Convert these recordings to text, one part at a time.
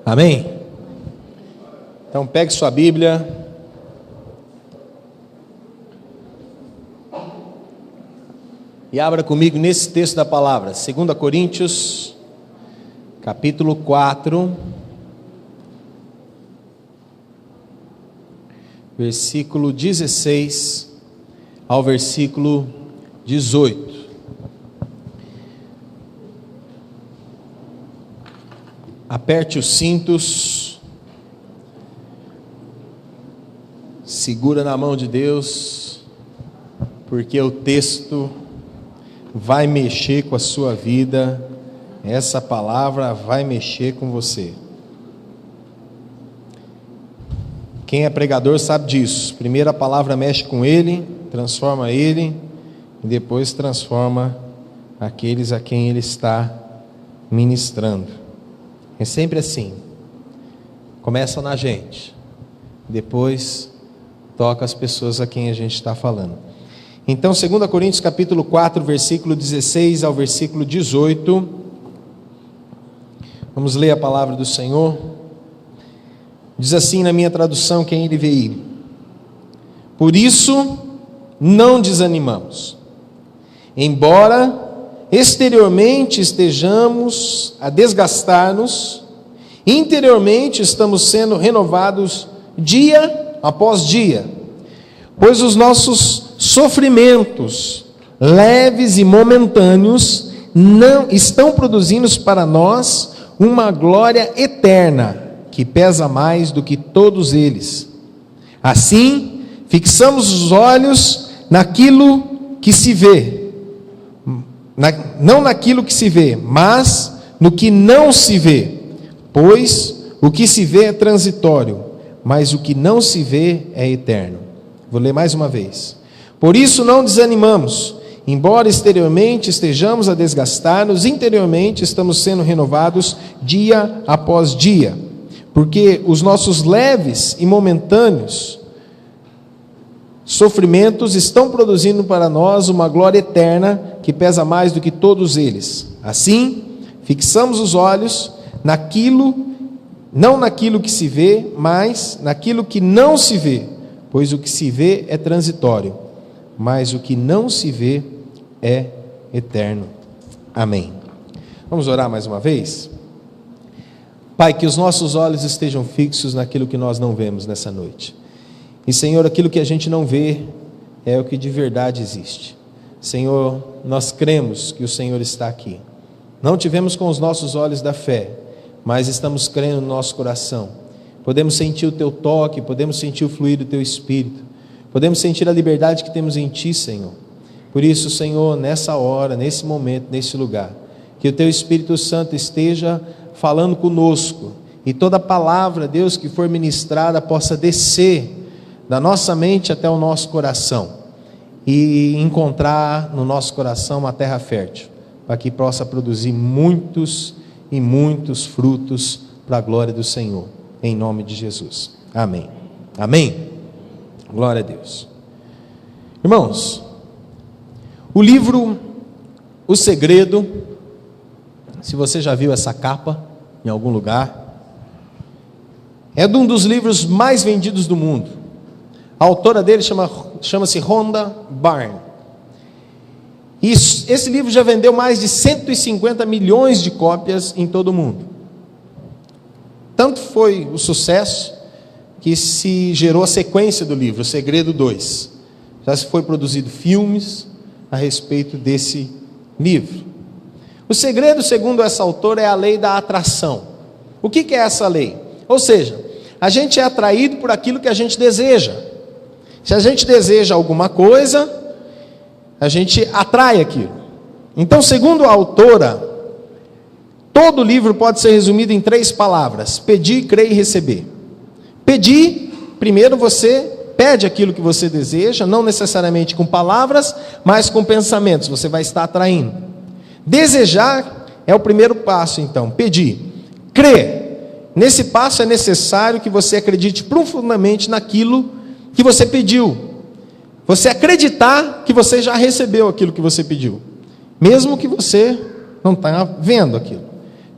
Amém? Então pegue sua Bíblia. E abra comigo nesse texto da palavra, 2 Coríntios, capítulo 4, versículo 16 ao versículo 18. Aperte os cintos, segura na mão de Deus, porque o texto vai mexer com a sua vida, essa palavra vai mexer com você. Quem é pregador sabe disso. Primeiro a palavra mexe com ele, transforma ele, e depois transforma aqueles a quem ele está ministrando. É sempre assim. Começa na gente, depois toca as pessoas a quem a gente está falando. Então, 2 Coríntios capítulo 4, versículo 16 ao versículo 18. Vamos ler a palavra do Senhor. Diz assim na minha tradução, quem NVI: por isso não desanimamos, embora exteriormente estejamos a desgastar-nos, interiormente estamos sendo renovados dia após dia, pois os nossos sofrimentos leves e momentâneos não estão produzindo para nós uma glória eterna que pesa mais do que todos eles. Assim, fixamos os olhos naquilo que se vê, não naquilo que se vê, mas no que não se vê, pois o que se vê é transitório, mas o que não se vê é eterno. Vou ler mais uma vez. Por isso não desanimamos, embora exteriormente estejamos a desgastar-nos, interiormente estamos sendo renovados dia após dia, porque os nossos leves e momentâneos sofrimentos estão produzindo para nós uma glória eterna que pesa mais do que todos eles. Assim, fixamos os olhos não naquilo que se vê, mas naquilo que não se vê, pois o que se vê é transitório, mas o que não se vê é eterno. Amém. Vamos orar mais uma vez? Pai, que os nossos olhos estejam fixos naquilo que nós não vemos nessa noite. E, Senhor, aquilo que a gente não vê é o que de verdade existe. Senhor, nós cremos que o Senhor está aqui. Não tivemos com os nossos olhos da fé, mas estamos crendo no nosso coração. Podemos sentir o Teu toque, podemos sentir o fluir do Teu Espírito. Podemos sentir a liberdade que temos em Ti, Senhor. Por isso, Senhor, nessa hora, nesse momento, nesse lugar, que o Teu Espírito Santo esteja falando conosco, e toda palavra, Deus, que for ministrada, possa descer da nossa mente até o nosso coração, e encontrar no nosso coração uma terra fértil, para que possa produzir muitos e muitos frutos para a glória do Senhor, em nome de Jesus. Amém. Amém. Glória a Deus. Irmãos, o livro O Segredo, se você já viu essa capa em algum lugar, é um dos livros mais vendidos do mundo. A autora dele chama-se Rhonda Byrne. E esse livro já vendeu mais de 150 milhões de cópias em todo o mundo. Tanto foi o sucesso que se gerou a sequência do livro, O Segredo 2. Já se foi produzido filmes a respeito desse livro. O segredo, segundo essa autora, é a lei da atração. O que é essa lei? Ou seja, a gente é atraído por aquilo que a gente deseja. Se a gente deseja alguma coisa, a gente atrai aquilo. Então, segundo a autora, todo o livro pode ser resumido em 3 palavras: pedir, crer e receber. Pedir, primeiro você pede aquilo que você deseja, não necessariamente com palavras, mas com pensamentos, você vai estar atraindo. Desejar é o primeiro passo, então, pedir. Crer, nesse passo é necessário que você acredite profundamente naquilo que você pediu. Você acreditar que você já recebeu aquilo que você pediu, mesmo que você não está vendo aquilo.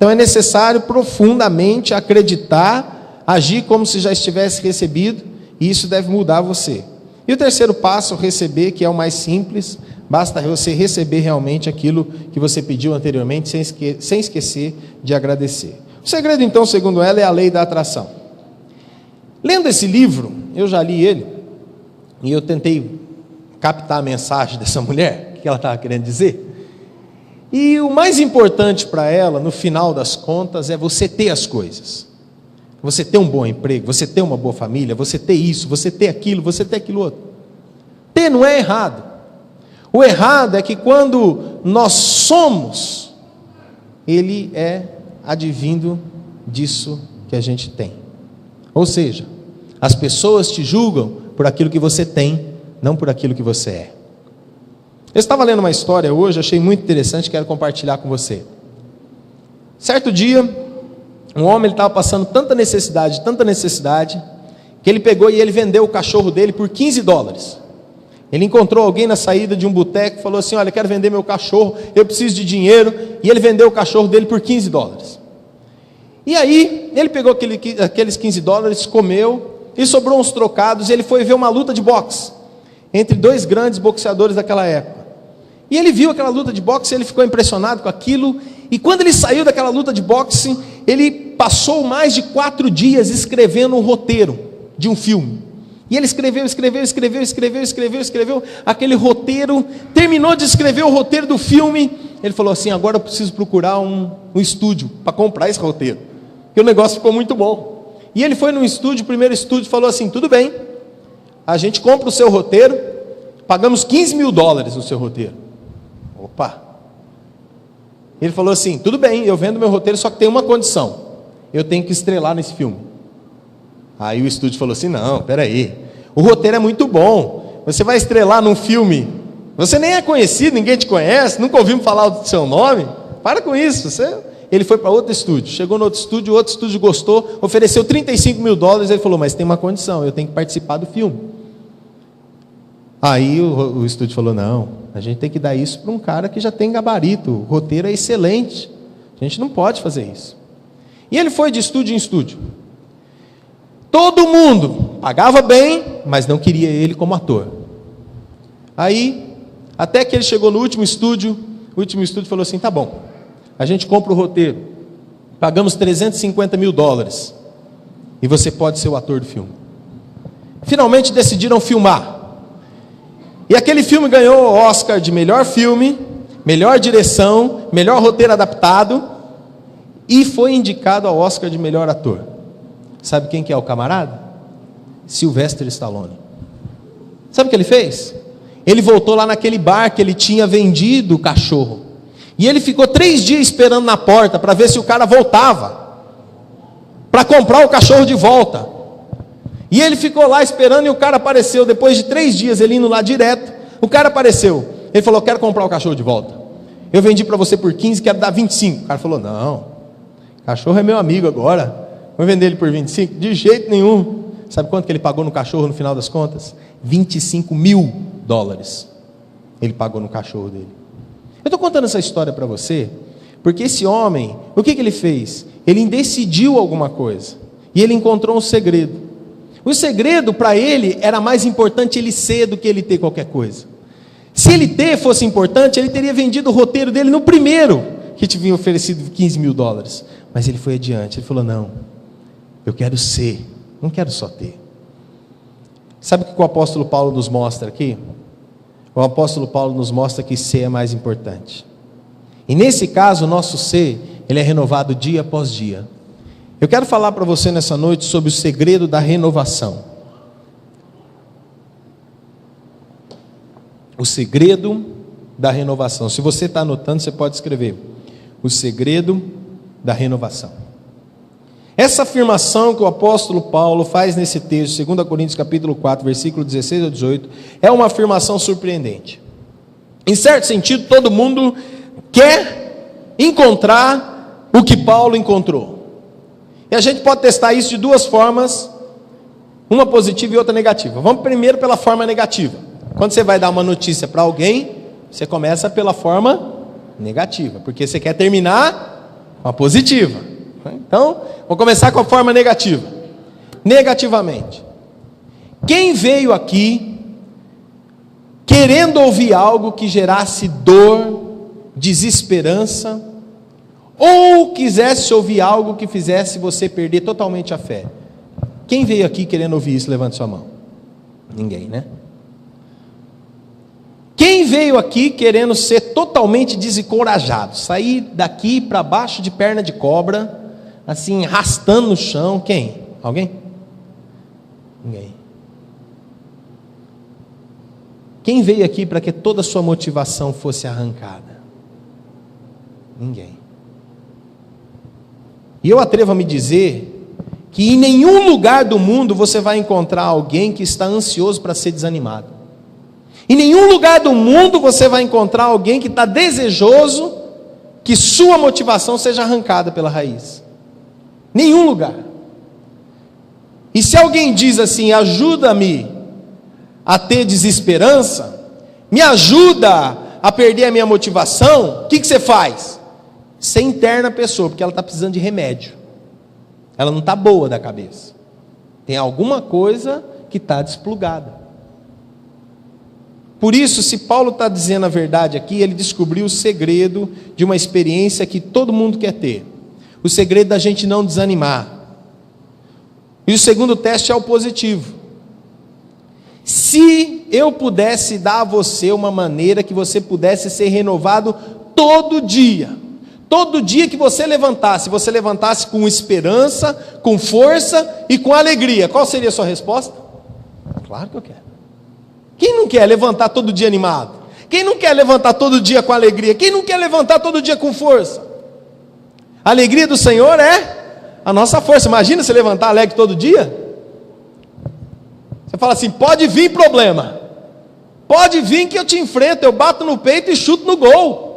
Então é necessário profundamente acreditar, agir como se já estivesse recebido, e isso deve mudar você. E o terceiro passo, receber, que é o mais simples, basta você receber realmente aquilo que você pediu anteriormente, sem esquecer de agradecer. O segredo, então, segundo ela, é a lei da atração. Lendo esse livro, eu já li ele, e eu tentei captar a mensagem dessa mulher, o que ela estava querendo dizer. E o mais importante para ela, no final das contas, é você ter as coisas. Você ter um bom emprego, você ter uma boa família, você ter isso, você ter aquilo outro. Ter não é errado. O errado é que quando nós somos, ele é advindo disso que a gente tem. Ou seja, as pessoas te julgam por aquilo que você tem, não por aquilo que você é. Eu estava lendo uma história hoje, achei muito interessante, quero compartilhar com você. Certo dia, um homem estava passando tanta necessidade, que ele pegou e ele vendeu o cachorro dele por $15. Ele encontrou alguém na saída de um boteco e falou assim: olha, eu quero vender meu cachorro, eu preciso de dinheiro, e ele vendeu o cachorro dele por $15. E aí, ele pegou aqueles $15, comeu, e sobrou uns trocados, e ele foi ver uma luta de boxe, entre dois grandes boxeadores daquela época. E ele viu aquela luta de boxe, ele ficou impressionado com aquilo, e quando ele saiu daquela luta de boxe, ele passou mais de 4 dias escrevendo um roteiro de um filme. E ele escreveu aquele roteiro, terminou de escrever o roteiro do filme, ele falou assim: agora eu preciso procurar um estúdio para comprar esse roteiro, porque o negócio ficou muito bom. E ele foi num estúdio, o primeiro estúdio falou assim: tudo bem, a gente compra o seu roteiro, pagamos $15 mil no seu roteiro. Opa! Ele falou assim: tudo bem, eu vendo meu roteiro, só que tem uma condição, eu tenho que estrelar nesse filme. Aí o estúdio falou assim: não, peraí, o roteiro é muito bom, você vai estrelar num filme, você nem é conhecido, ninguém te conhece, nunca ouvimos falar do seu nome, para com isso. Ele foi para outro estúdio, chegou no outro estúdio gostou, ofereceu $35 mil, ele falou: mas tem uma condição, eu tenho que participar do filme. Aí o estúdio falou: não, a gente tem que dar isso para um cara que já tem gabarito, o roteiro é excelente, a gente não pode fazer isso. E ele foi de estúdio em estúdio. Todo mundo pagava bem, mas não queria ele como ator. Aí, até que ele chegou no último estúdio, o último estúdio falou assim: tá bom, a gente compra o roteiro, pagamos $350 mil, e você pode ser o ator do filme. Finalmente decidiram filmar. E aquele filme ganhou o Oscar de melhor filme, melhor direção, melhor roteiro adaptado, e foi indicado ao Oscar de melhor ator. Sabe quem que é o camarada? Sylvester Stallone. Sabe o que ele fez? Ele voltou lá naquele bar que ele tinha vendido o cachorro, e ele ficou 3 dias esperando na porta, para ver se o cara voltava, para comprar o cachorro de volta. E ele ficou lá esperando, e o cara apareceu. Depois de 3 dias, ele indo lá direto, o cara apareceu. Ele falou: quero comprar o cachorro de volta, eu vendi para você por 15, quero dar 25. O cara falou: não, cachorro é meu amigo agora, vou vender ele por 25? De jeito nenhum. Sabe quanto que ele pagou no cachorro no final das contas? $25 mil. Ele pagou no cachorro dele. Eu estou contando essa história para você, porque esse homem, o que ele fez? Ele decidiu alguma coisa, e ele encontrou um segredo. O segredo para ele era mais importante ele ser do que ele ter qualquer coisa. Se ele ter fosse importante, ele teria vendido o roteiro dele no primeiro que te vinha oferecido $15 mil. Mas ele foi adiante, ele falou: não, eu quero ser, não quero só ter. Sabe o que o apóstolo Paulo nos mostra aqui? O apóstolo Paulo nos mostra que ser é mais importante. E nesse caso, o nosso ser, ele é renovado dia após dia. Eu quero falar para você nessa noite sobre o segredo da renovação. O segredo da renovação. Se você está anotando, você pode escrever: o segredo da renovação. Essa afirmação que o apóstolo Paulo faz nesse texto, 2 Coríntios capítulo 4, versículo 16 a 18, é uma afirmação surpreendente. Em certo sentido, todo mundo quer encontrar o que Paulo encontrou. E a gente pode testar isso de 2 formas, uma positiva e outra negativa. Vamos primeiro pela forma negativa. Quando você vai dar uma notícia para alguém, você começa pela forma negativa, porque você quer terminar Uma positiva. Então, vou começar com a forma negativa. Negativamente. Quem veio aqui querendo ouvir algo que gerasse dor, desesperança, ou quisesse ouvir algo que fizesse você perder totalmente a fé? Quem veio aqui querendo ouvir isso? Levante sua mão. Ninguém, né? Quem veio aqui querendo ser totalmente desencorajado, sair daqui para baixo de perna de cobra, assim, arrastando no chão? Quem? Alguém? Ninguém. Quem veio aqui para que toda a sua motivação fosse arrancada? Ninguém. E eu atrevo a me dizer que em nenhum lugar do mundo você vai encontrar alguém que está ansioso para ser desanimado. Em nenhum lugar do mundo você vai encontrar alguém que está desejoso que sua motivação seja arrancada pela raiz. Nenhum lugar. E se alguém diz assim: ajuda-me a ter desesperança, me ajuda a perder a minha motivação, o que você faz? Você interna a pessoa, porque ela está precisando de remédio. Ela não está boa da cabeça. Tem alguma coisa que está desplugada. Por isso, se Paulo está dizendo a verdade aqui, ele descobriu o segredo de uma experiência que todo mundo quer ter. O segredo da gente não desanimar. E o segundo teste é o positivo. Se eu pudesse dar a você uma maneira que você pudesse ser renovado todo dia que você levantasse com esperança, com força e com alegria, qual seria a sua resposta? Claro que eu quero. Quem não quer levantar todo dia animado? Quem não quer levantar todo dia com alegria? Quem não quer levantar todo dia com força? A alegria do Senhor é a nossa força. Imagina você levantar alegre todo dia. Você fala assim: pode vir problema, pode vir que eu te enfrento, eu bato no peito e chuto no gol.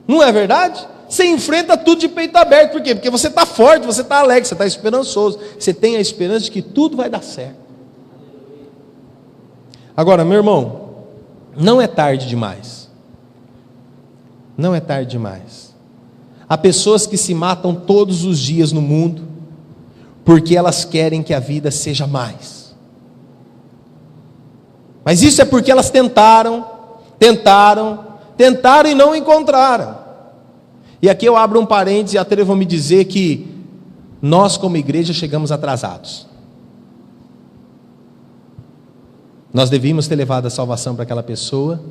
Não é verdade? Você enfrenta tudo de peito aberto. Por quê? Porque você está forte, você está alegre, você está esperançoso, você tem a esperança de que tudo vai dar certo. Agora, meu irmão, não é tarde demais. Não é tarde demais. Há pessoas que se matam todos os dias no mundo porque elas querem que a vida seja mais. Mas isso é porque elas tentaram e não encontraram. E aqui eu abro um parênteses e atrevo a me dizer que nós como igreja chegamos atrasados. Nós devíamos ter levado a salvação para aquela pessoa,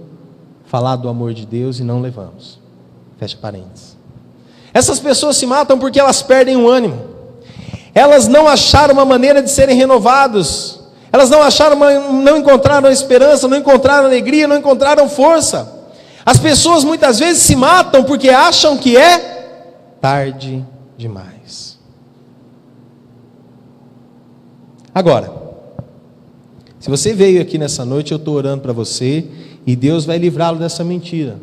falado do amor de Deus, e não levamos. Fecha parênteses. Essas pessoas se matam porque elas perdem o ânimo. Elas não acharam uma maneira de serem renovados. Elas não encontraram esperança, não encontraram alegria, não encontraram força. As pessoas muitas vezes se matam porque acham que é tarde demais. Agora, se você veio aqui nessa noite, eu estou orando para você, e Deus vai livrá-lo dessa mentira.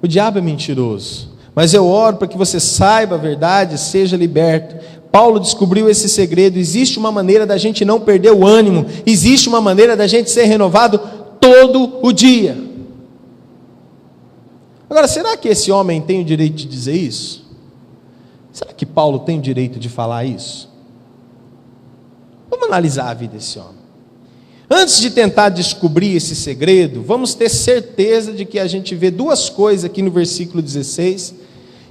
O diabo é mentiroso, mas eu oro para que você saiba a verdade, seja liberto. Paulo descobriu esse segredo. Existe uma maneira da gente não perder o ânimo, existe uma maneira da gente ser renovado todo o dia. Agora, será que esse homem tem o direito de dizer isso? Será que Paulo tem o direito de falar isso? Vamos analisar a vida desse homem. Antes de tentar descobrir esse segredo, vamos ter certeza de que a gente vê duas coisas aqui no versículo 16,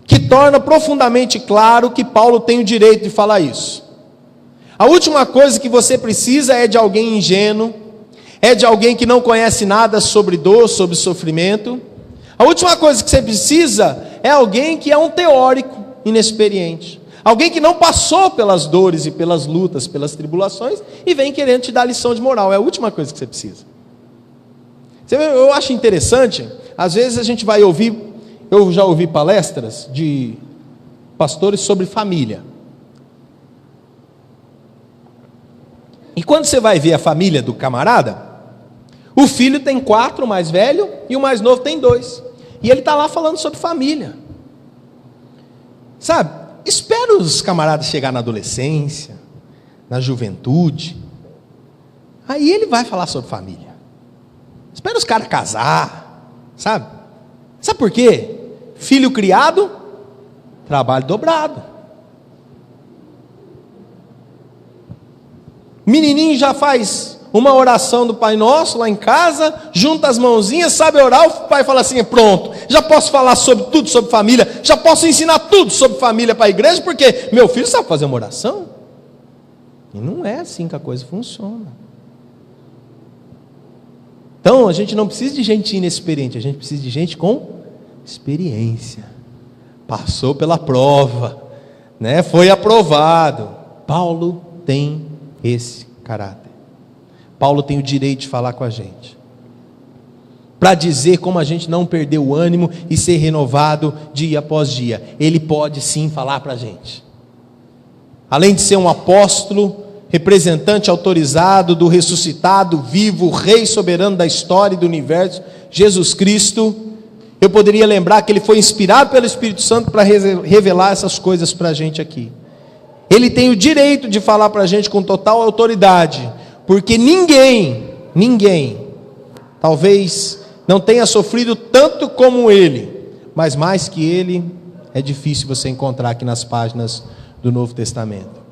que torna profundamente claro que Paulo tem o direito de falar isso. A última coisa que você precisa é de alguém ingênuo, é de alguém que não conhece nada sobre dor, sobre sofrimento. A última coisa que você precisa é alguém que é um teórico inexperiente, alguém que não passou pelas dores e pelas lutas, pelas tribulações, e vem querendo te dar lição de moral. É a última coisa que você precisa. Eu acho interessante, às vezes a gente vai ouvir, eu já ouvi palestras de pastores sobre família. E quando você vai ver a família do camarada, o filho tem 4, o mais velho, e o mais novo tem 2. E ele está lá falando sobre família. Sabe, espera os camaradas chegar na adolescência, na juventude. Aí ele vai falar sobre família. Espera os caras casar, sabe? Sabe por quê? Filho criado Trabalho dobrado. Menininho já faz uma oração do Pai Nosso lá em casa, junta as mãozinhas, sabe orar, o pai fala assim, pronto, já posso falar sobre tudo sobre família, já posso ensinar tudo sobre família para a igreja, porque meu filho sabe fazer uma oração. E não é assim que a coisa funciona. Então a gente não precisa de gente inexperiente, a gente precisa de gente com experiência. Passou pela prova, né? Foi aprovado. Paulo tem esse caráter. Paulo tem o direito de falar com a gente, para dizer como a gente não perder o ânimo e ser renovado dia após dia. Ele pode sim falar para a gente. Além de ser um apóstolo, representante autorizado do ressuscitado, vivo, Rei soberano da história e do universo, Jesus Cristo, eu poderia lembrar que ele foi inspirado pelo Espírito Santo para revelar essas coisas para a gente aqui. Ele tem o direito de falar para a gente com total autoridade, porque ninguém, talvez não tenha sofrido tanto como ele, mas mais que ele, é difícil você encontrar aqui nas páginas do Novo Testamento.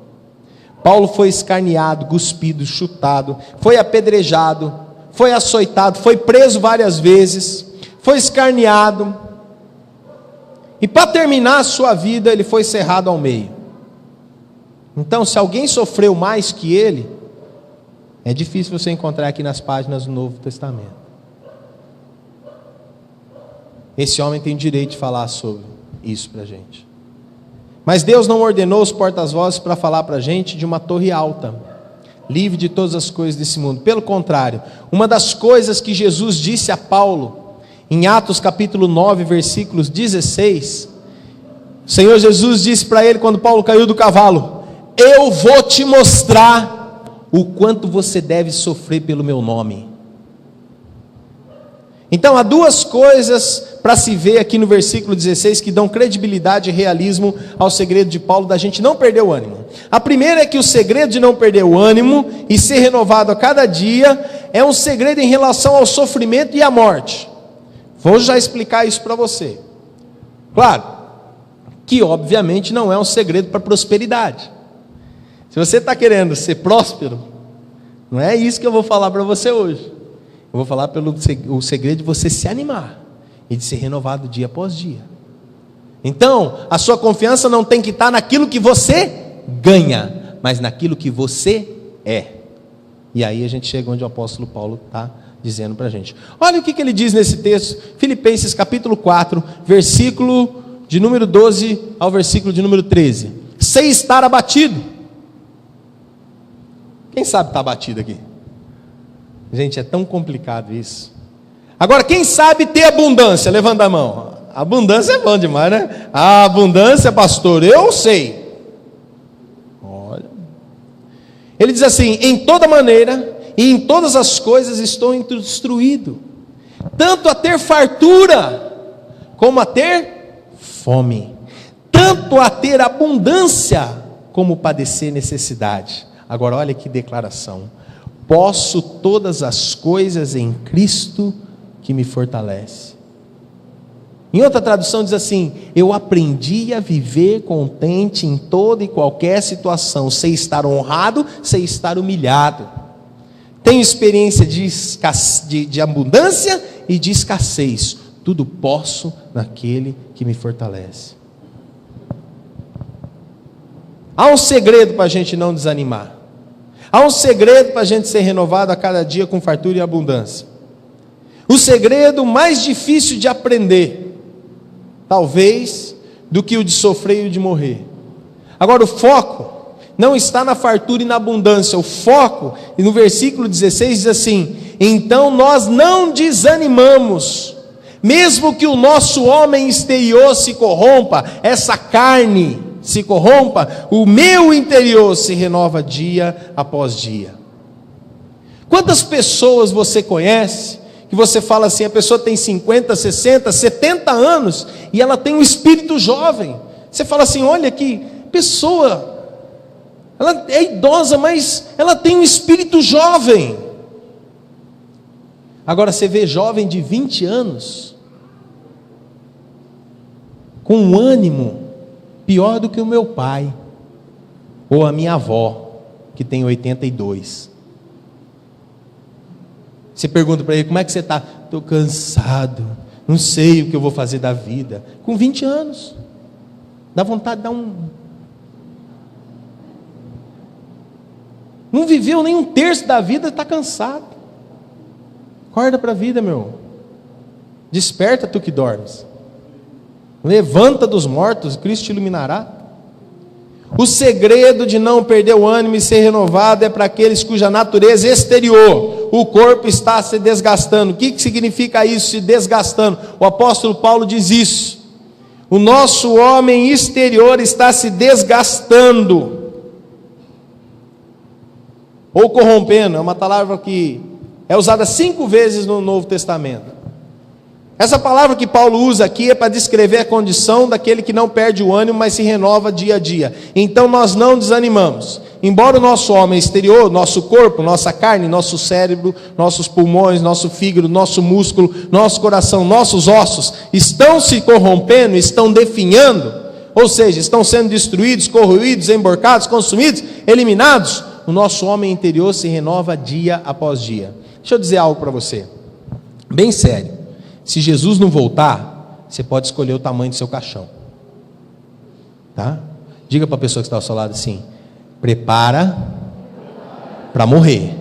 Paulo foi escarneado, cuspido, chutado, foi apedrejado, foi açoitado, foi preso várias vezes, foi escarneado, e para terminar a sua vida, ele foi cerrado ao meio. Então, se alguém sofreu mais que ele, é difícil você encontrar aqui nas páginas do Novo Testamento. Esse homem tem direito de falar sobre isso para a gente. Mas Deus não ordenou os porta-vozes para falar para a gente de uma torre alta, livre de todas as coisas desse mundo. Pelo contrário, uma das coisas que Jesus disse a Paulo, em Atos capítulo 9, versículos 16, o Senhor Jesus disse para ele, quando Paulo caiu do cavalo, eu vou te mostrar o quanto você deve sofrer pelo meu nome. Então há duas coisas para se ver aqui no versículo 16 que dão credibilidade e realismo ao segredo de Paulo da gente não perder o ânimo. A primeira é que o segredo de não perder o ânimo e ser renovado a cada dia é um segredo em relação ao sofrimento e à morte. Vou já explicar isso para você. Claro, que obviamente não é um segredo para prosperidade. Se você está querendo ser próspero, não é isso que eu vou falar para você hoje. Eu vou falar pelo o segredo de você se animar e de ser renovado dia após dia. Então, a sua confiança não tem que estar naquilo que você ganha, mas naquilo que você é. E aí a gente chega onde o apóstolo Paulo está dizendo para a gente. Olha o que ele diz nesse texto, Filipenses capítulo 4, versículo de número 12 ao versículo de número 13. Sem estar abatido. Quem sabe está abatido aqui? Gente, é tão complicado isso. Agora, quem sabe ter abundância? Levanta a mão. Abundância é bom demais, né? A abundância, pastor, eu sei. Olha. Ele diz assim, em toda maneira e em todas as coisas estou instruído, tanto a ter fartura, como a ter fome, tanto a ter abundância, como padecer necessidade. Agora olha que declaração, posso todas as coisas em Cristo que me fortalece. Em outra tradução diz assim, eu aprendi a viver contente em toda e qualquer situação, sei estar honrado, sei estar humilhado, tenho experiência de abundância e de escassez, tudo posso naquele que me fortalece. Há um segredo para a gente não desanimar. Há um segredo para a gente ser renovado a cada dia com fartura e abundância. O segredo mais difícil de aprender, talvez, do que o de sofrer e o de morrer. Agora o foco não está na fartura e na abundância. O foco, e no versículo 16 diz assim, então nós não desanimamos, mesmo que o nosso homem exterior se corrompa, essa carne se corrompa, o meu interior se renova dia após dia. Quantas pessoas você conhece, que você fala assim, a pessoa tem 50, 60, 70 anos, e ela tem um espírito jovem, você fala assim, olha que pessoa, ela é idosa, mas ela tem um espírito jovem. Agora você vê jovem de 20 anos, com um ânimo, pior do que o meu pai, ou a minha avó, que tem 82. Você pergunta para ele, como é que você está? Estou cansado, não sei o que eu vou fazer da vida. Com 20 anos, dá vontade de dar um... Não viveu nem um terço da vida, está cansado. Acorda para a vida, meu. Desperta tu que dormes. Levanta dos mortos, Cristo te iluminará. O segredo de não perder o ânimo e ser renovado é para aqueles cuja natureza exterior, o corpo, está se desgastando. O que significa isso, se desgastando? O apóstolo Paulo diz isso. O nosso homem exterior está se desgastando. Ou corrompendo, é uma palavra que é usada 5 vezes no Novo Testamento. Essa palavra que Paulo usa aqui é para descrever a condição daquele que não perde o ânimo, mas se renova dia a dia. Então nós não desanimamos. Embora o nosso homem exterior, nosso corpo, nossa carne, nosso cérebro, nossos pulmões, nosso fígado, nosso músculo, nosso coração, nossos ossos, estão se corrompendo, estão definhando, ou seja, estão sendo destruídos, corroídos, emborcados, consumidos, eliminados, o nosso homem interior se renova dia após dia. Deixa eu dizer algo para você, bem sério. Se Jesus não voltar, você pode escolher o tamanho do seu caixão. Tá? Diga para a pessoa que está ao seu lado assim: prepara para morrer.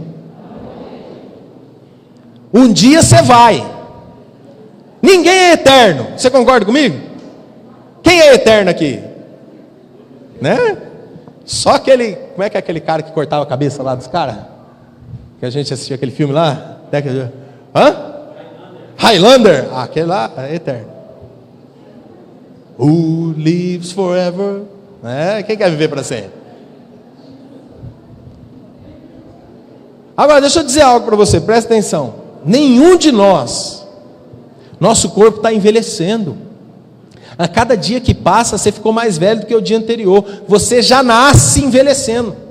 Um dia você vai. Ninguém é eterno. Você concorda comigo? Quem é eterno aqui? Né? Só aquele, como é que é aquele cara que cortava a cabeça lá dos caras? Que a gente assistiu aquele filme lá? Hã? Highlander, aquele lá é eterno. Who lives forever? Quem quer viver para sempre? Agora deixa eu dizer algo para você, presta atenção. Nenhum de nós, nosso corpo está envelhecendo. A cada dia que passa, você ficou mais velho do que o dia anterior. Você já nasce envelhecendo.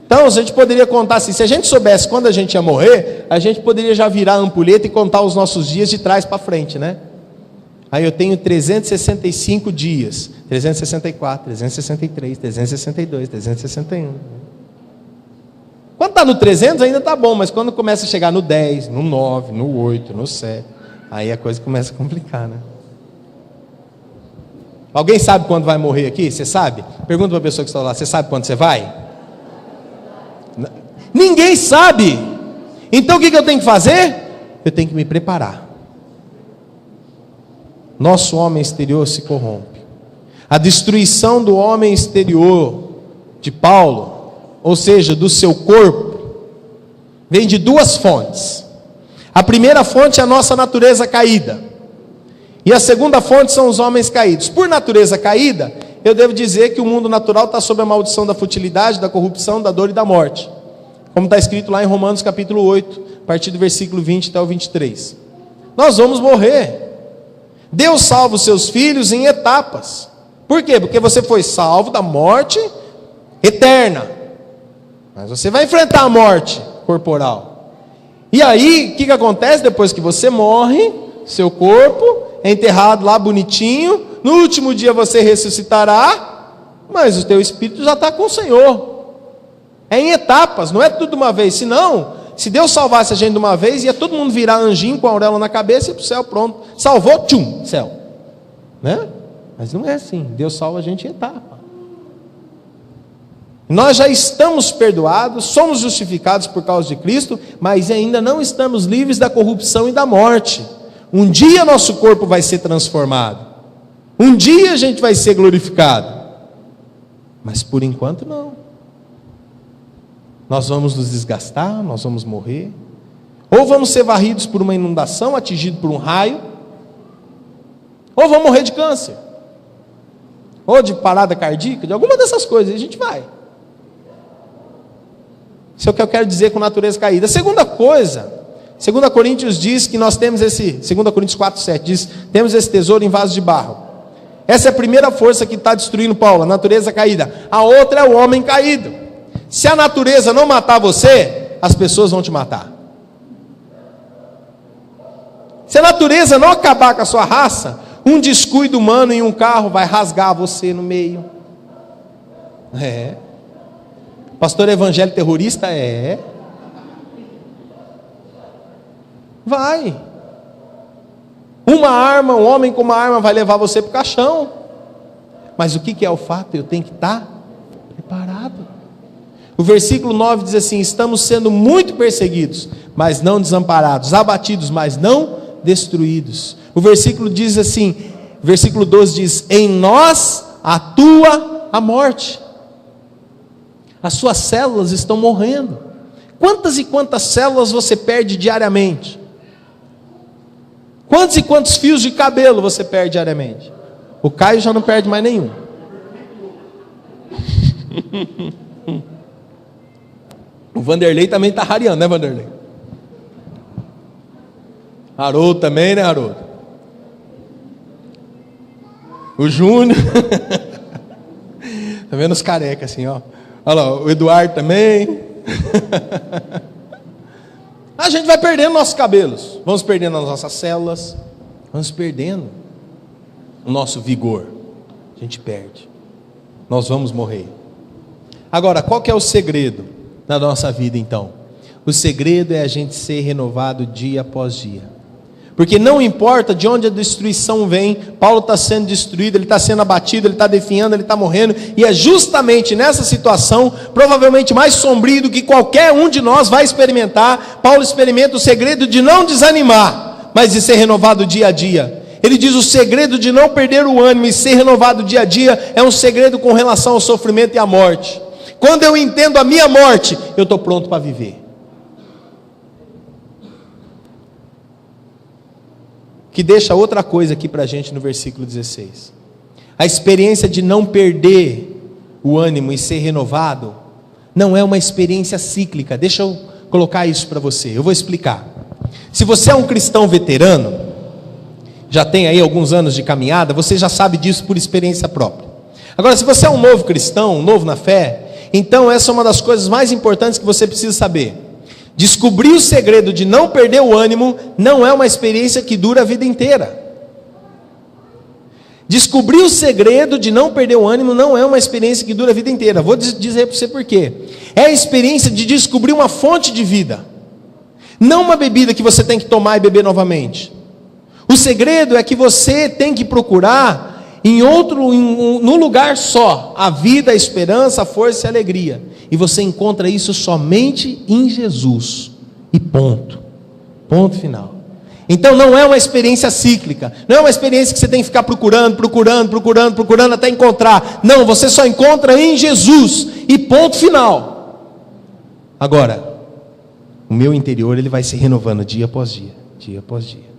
Então a gente poderia contar assim, se a gente soubesse quando a gente ia morrer, a gente poderia já virar a ampulheta e contar os nossos dias de trás para frente, né? Aí eu tenho 365 dias, 364, 363, 362, 361. Quando está no 300 ainda está bom, mas quando começa a chegar no 10, no 9, no 8, no 7, aí a coisa começa a complicar, né? Alguém sabe quando vai morrer aqui? Você sabe? Pergunta para a pessoa que está lá, você sabe quando você vai? Ninguém sabe. Então o que eu tenho que fazer? Eu tenho que me preparar. Nosso homem exterior se corrompe. A destruição do homem exterior de Paulo, ou seja, do seu corpo, vem de 2 fontes. A primeira fonte é a nossa natureza caída, e a segunda fonte são os homens caídos. Por natureza caída, eu devo dizer que o mundo natural está sob a maldição da futilidade, da corrupção, da dor e da morte, como está escrito lá em Romanos capítulo 8, a partir do versículo 20 até o 23. Nós vamos morrer. Deus salva os seus filhos em etapas. Por quê? Porque você foi salvo da morte eterna, mas você vai enfrentar a morte corporal. E aí, o que acontece? Depois que você morre, seu corpo é enterrado lá bonitinho, no último dia você ressuscitará, mas o teu espírito já está com o Senhor. É em etapas, não é tudo de uma vez. Senão, se Deus salvasse a gente de uma vez, ia todo mundo virar anjinho com a auréola na cabeça e ir para o céu, pronto. Salvou, tchum, céu. Né? Mas não é assim, Deus salva a gente em etapa. Nós já estamos perdoados, somos justificados por causa de Cristo, mas ainda não estamos livres da corrupção e da morte. Um dia nosso corpo vai ser transformado. Um dia a gente vai ser glorificado. Mas por enquanto não. Nós vamos nos desgastar, nós vamos morrer. Ou vamos ser varridos por uma inundação, atingidos por um raio. Ou vamos morrer de câncer. Ou de parada cardíaca, de alguma dessas coisas. E a gente vai. Isso é o que eu quero dizer com natureza caída. A segunda coisa, 2 Coríntios diz que nós temos esse, 2 Coríntios 4:7 diz, temos esse tesouro em vaso de barro. Essa é a primeira força que está destruindo Paulo, a natureza caída. A outra é o homem caído. Se a natureza não matar você, as pessoas vão te matar. Se a natureza não acabar com a sua raça, Um descuido humano em um carro vai rasgar você no meio. Pastor evangélico terrorista? Vai. Uma arma, um homem com uma arma vai levar você para o caixão. Mas o que é o fato? Eu tenho que estar preparado. O versículo 9 diz assim: estamos sendo muito perseguidos, mas não desamparados, abatidos, mas não destruídos. O versículo diz assim, versículo 12 diz: em nós atua a morte. As suas células estão morrendo. Quantas e quantas células você perde diariamente? Quantos e quantos fios de cabelo você perde diariamente? O Caio já não perde mais nenhum. O Vanderlei também está rareando, né, Vanderlei? Haroldo também, né, Haroldo? O Júnior. Tá vendo os carecas assim, ó. Olha lá, o Eduardo também. A gente vai perdendo nossos cabelos, vamos perdendo as nossas células, vamos perdendo o nosso vigor. A gente perde. Nós vamos morrer. Agora, qual que é o segredo da nossa vida então? O segredo é a gente ser renovado dia após dia. Porque não importa de onde a destruição vem, Paulo está sendo destruído, ele está sendo abatido, ele está definhando, ele está morrendo, e é justamente nessa situação, provavelmente mais sombria do que qualquer um de nós vai experimentar, Paulo experimenta o segredo de não desanimar, mas de ser renovado dia a dia. Ele diz: o segredo de não perder o ânimo e ser renovado dia a dia é um segredo com relação ao sofrimento e à morte. Quando eu entendo a minha morte, eu estou pronto para viver. Que deixa outra coisa aqui para a gente no versículo 16. A experiência de não perder o ânimo e ser renovado não é uma experiência cíclica. Deixa eu colocar isso para você, eu vou explicar. Se você é um cristão veterano, já tem aí alguns anos de caminhada, você já sabe disso por experiência própria. Agora, se você é um novo cristão, um novo na fé, então essa é uma das coisas mais importantes que você precisa saber. Descobrir o segredo de não perder o ânimo não é uma experiência que dura a vida inteira. Descobrir o segredo de não perder o ânimo não é uma experiência que dura a vida inteira. Vou dizer para você por quê. É a experiência de descobrir uma fonte de vida, não uma bebida que você tem que tomar e beber novamente. O segredo é que você tem que procurar no lugar só, a vida, a esperança, a força e a alegria. E você encontra isso somente em Jesus. E ponto. Ponto final. Então não é uma experiência cíclica. Não é uma experiência que você tem que ficar procurando até encontrar. Não, você só encontra em Jesus. E ponto final. Agora, o meu interior ele vai se renovando dia após dia. Dia após dia.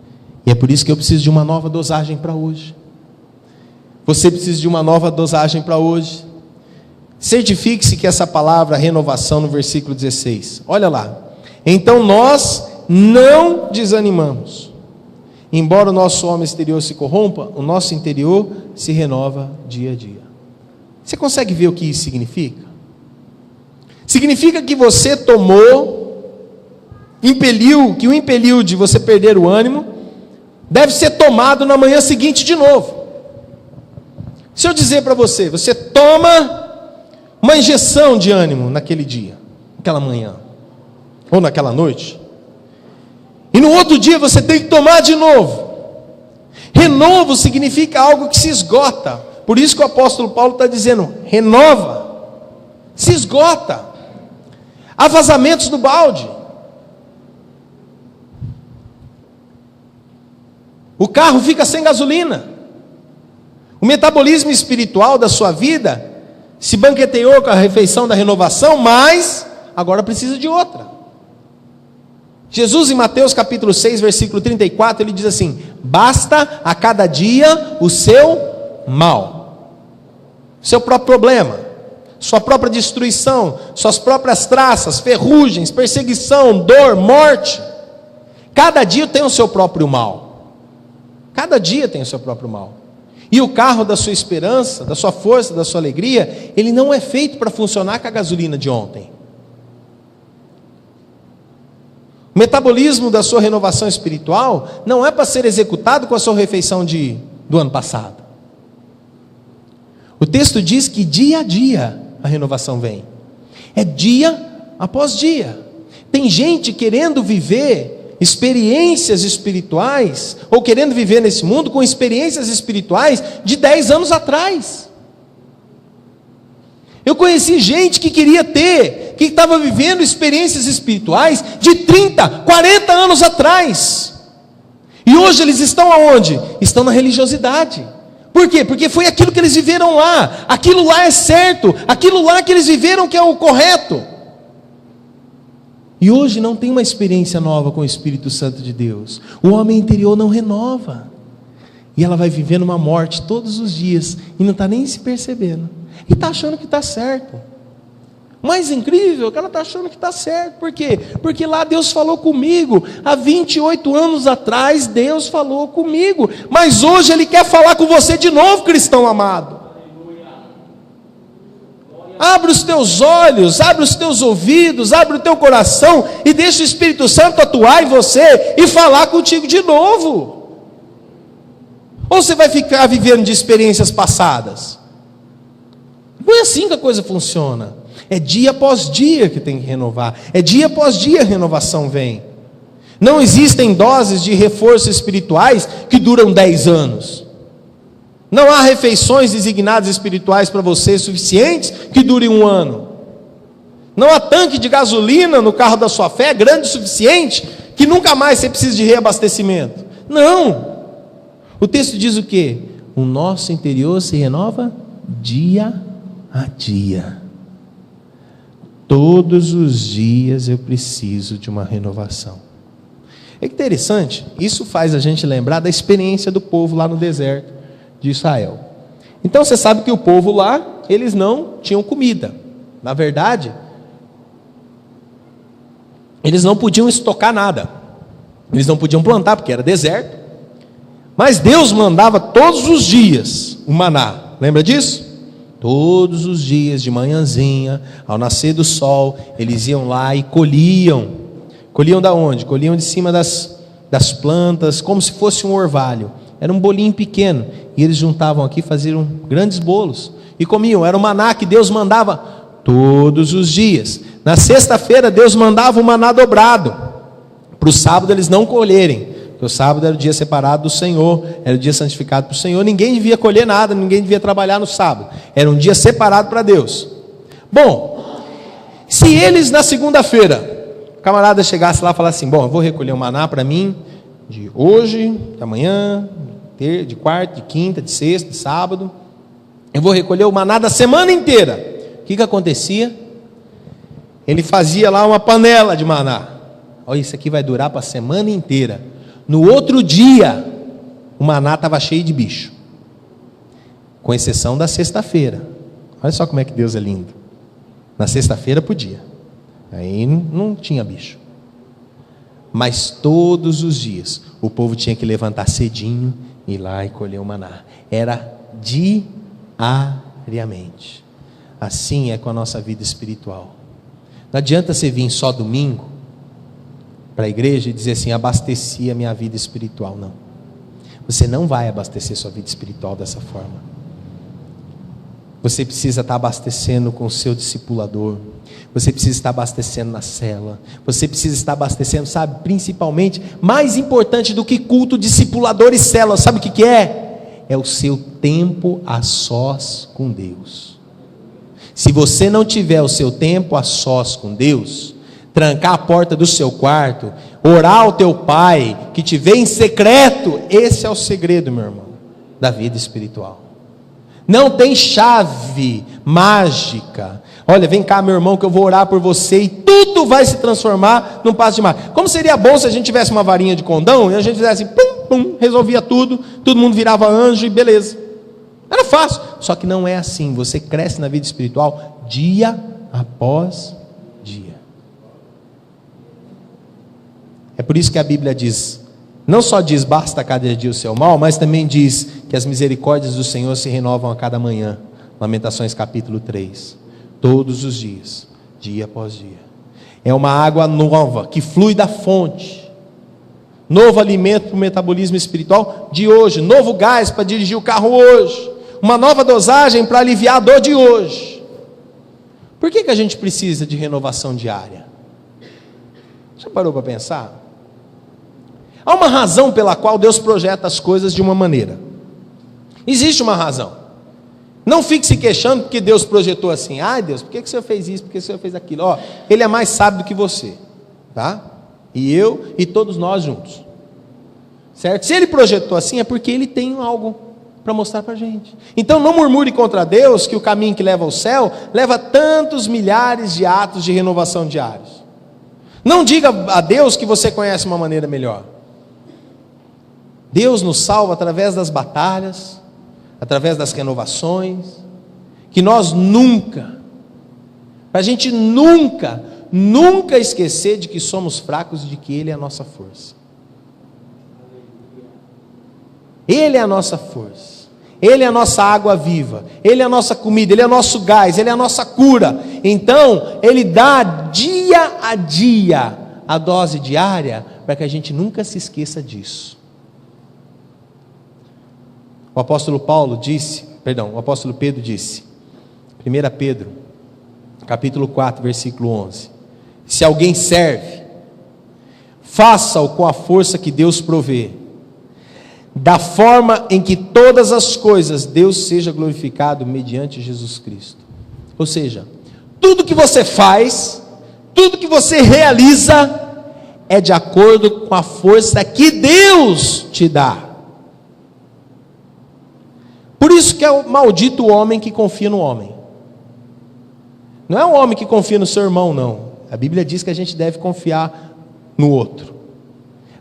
E é por isso que eu preciso de uma nova dosagem para hoje. Você precisa de uma nova dosagem para hoje. Certifique-se que essa palavra renovação no versículo 16. Olha lá. Então nós não desanimamos. Embora o nosso homem exterior se corrompa, o nosso interior se renova dia a dia. Você consegue ver o que isso significa? Significa que você que o impeliu de você perder o ânimo, deve ser tomado na manhã seguinte de novo. Se eu dizer para você, você toma uma injeção de ânimo naquele dia, naquela manhã, ou naquela noite, e no outro dia você tem que tomar de novo. Renovo significa algo que se esgota. Por isso que o apóstolo Paulo está dizendo, renova, se esgota. Há vazamentos no balde. O carro fica sem gasolina. O metabolismo espiritual da sua vida se banqueteou com a refeição da renovação, mas agora precisa de outra. Jesus em Mateus capítulo 6, versículo 34, ele diz assim: basta a cada dia o seu mal, seu próprio problema, sua própria destruição, suas próprias traças, ferrugens, perseguição, dor, morte. Cada dia tem o seu próprio mal. Cada dia tem o seu próprio mal. E o carro da sua esperança, da sua força, da sua alegria, ele não é feito para funcionar com a gasolina de ontem. O metabolismo da sua renovação espiritual não é para ser executado com a sua refeição de do ano passado. O texto diz que dia a dia a renovação vem. É dia após dia. Tem gente querendo viver experiências espirituais, ou querendo viver nesse mundo com experiências espirituais de 10 anos atrás. Eu conheci gente que queria ter, que estava vivendo experiências espirituais de 30, 40 anos atrás. E hoje eles estão aonde? Estão na religiosidade. Por quê? Porque foi aquilo que eles viveram lá. Aquilo lá é certo. Aquilo lá que eles viveram que é o correto. E hoje não tem uma experiência nova com o Espírito Santo de Deus. O homem interior não renova. E ela vai vivendo uma morte todos os dias. E não está nem se percebendo. E está achando que está certo. O mais incrível é que ela está achando que está certo. Por quê? Porque lá Deus falou comigo. Há 28 anos atrás Deus falou comigo. Mas hoje Ele quer falar com você de novo, cristão amado. Abre os teus olhos, abre os teus ouvidos, abre o teu coração e deixa o Espírito Santo atuar em você e falar contigo de novo. Ou você vai ficar vivendo de experiências passadas? Não é assim que a coisa funciona. É dia após dia que tem que renovar. É dia após dia a renovação vem. Não existem doses de reforço espirituais que duram 10 anos. Não há refeições designadas espirituais para você suficientes que durem 1 ano. Não há tanque de gasolina no carro da sua fé grande o suficiente que nunca mais você precisa de reabastecimento. Não. O texto diz o quê? O nosso interior se renova dia a dia. Todos os dias eu preciso de uma renovação. É interessante, isso faz a gente lembrar da experiência do povo lá no deserto de Israel. Então você sabe que o povo lá, eles não tinham comida. Na verdade, eles não podiam estocar nada. Eles não podiam plantar porque era deserto. Mas Deus mandava todos os dias o maná. Lembra disso? Todos os dias de manhãzinha, ao nascer do sol, eles iam lá e colhiam. Colhiam da onde? Colhiam de cima das plantas, como se fosse um orvalho. Era um bolinho pequeno. E eles juntavam aqui, faziam grandes bolos. E comiam. Era o maná que Deus mandava todos os dias. Na sexta-feira, Deus mandava o maná dobrado. Para o sábado eles não colherem. Porque o sábado era o dia separado do Senhor. Era o dia santificado para o Senhor. Ninguém devia colher nada. Ninguém devia trabalhar no sábado. Era um dia separado para Deus. Bom, se eles na segunda-feira, o camarada chegasse lá e falasse assim: bom, eu vou recolher o maná para mim de hoje, de amanhã, de quarta, de quinta, de sexta, de sábado. Eu vou recolher o maná da semana inteira. O que acontecia? Ele fazia lá uma panela de maná. Olha, isso aqui vai durar para a semana inteira. No outro dia, o maná estava cheio de bicho. Com exceção da sexta-feira. Olha só como é que Deus é lindo. Na sexta-feira podia. Aí não tinha bicho. Mas todos os dias, o povo tinha que levantar cedinho, ir lá e colher o maná. Era diariamente. Assim é com a nossa vida espiritual. Não adianta você vir só domingo para a igreja e dizer assim: abasteci a minha vida espiritual. Não. Você não vai abastecer sua vida espiritual dessa forma. Você precisa estar abastecendo com o seu discipulador. Você precisa estar abastecendo na cela. Você precisa estar abastecendo, sabe, principalmente, mais importante do que culto, discipulador e célula, sabe o que é? É o seu tempo a sós com Deus. Se você não tiver o seu tempo a sós com Deus, trancar a porta do seu quarto, orar ao teu pai, que te vê em secreto, esse é o segredo, meu irmão, da vida espiritual. Não tem chave mágica. Olha, vem cá, meu irmão, que eu vou orar por você e tudo vai se transformar num passo de mágica. Como seria bom se a gente tivesse uma varinha de condão e a gente fizesse pum, pum, resolvia tudo, todo mundo virava anjo e beleza. Era fácil. Só que não é assim. Você cresce na vida espiritual dia após dia. É por isso que a Bíblia diz, não só diz basta cada dia o seu mal, mas também diz que as misericórdias do Senhor se renovam a cada manhã. Lamentações capítulo 3. Todos os dias, dia após dia. É uma água nova que flui da fonte. novo alimento para o metabolismo espiritual de hoje, novo gás para dirigir o carro hoje, uma nova dosagem para aliviar a dor de hoje. Por que a gente precisa de renovação diária? Já parou para pensar? Há uma razão pela qual Deus projeta as coisas de uma maneira. Existe uma razão. Não fique se queixando porque Deus projetou assim. Ai Deus, por que o Senhor fez isso? Por que o Senhor fez aquilo? Ó, Ele é mais sábio do que você, tá? E eu e todos nós juntos, certo? Se Ele projetou assim é porque Ele tem algo para mostrar para a gente. Então não murmure contra Deus que o caminho que leva ao céu leva tantos milhares de atos de renovação diários. Não diga a Deus que você conhece uma maneira melhor. Deus nos salva através das batalhas, através das renovações, que nós nunca, para a gente nunca esquecer de que somos fracos e de que Ele é a nossa força. Ele é a nossa força, Ele é a nossa água viva, Ele é a nossa comida, Ele é o nosso gás, Ele é a nossa cura. Então, Ele dá dia a dia a dose diária, para que a gente nunca se esqueça disso. O apóstolo Pedro disse, 1 Pedro, capítulo 4, versículo 11, se alguém serve, faça-o com a força que Deus provê, da forma em que todas as coisas Deus seja glorificado mediante Jesus Cristo. Ou seja, tudo que você faz, tudo que você realiza, é de acordo com a força que Deus te dá. Por isso que é o maldito homem que confia no homem. Não é um homem que confia no seu irmão, não. A Bíblia diz que a gente deve confiar no outro.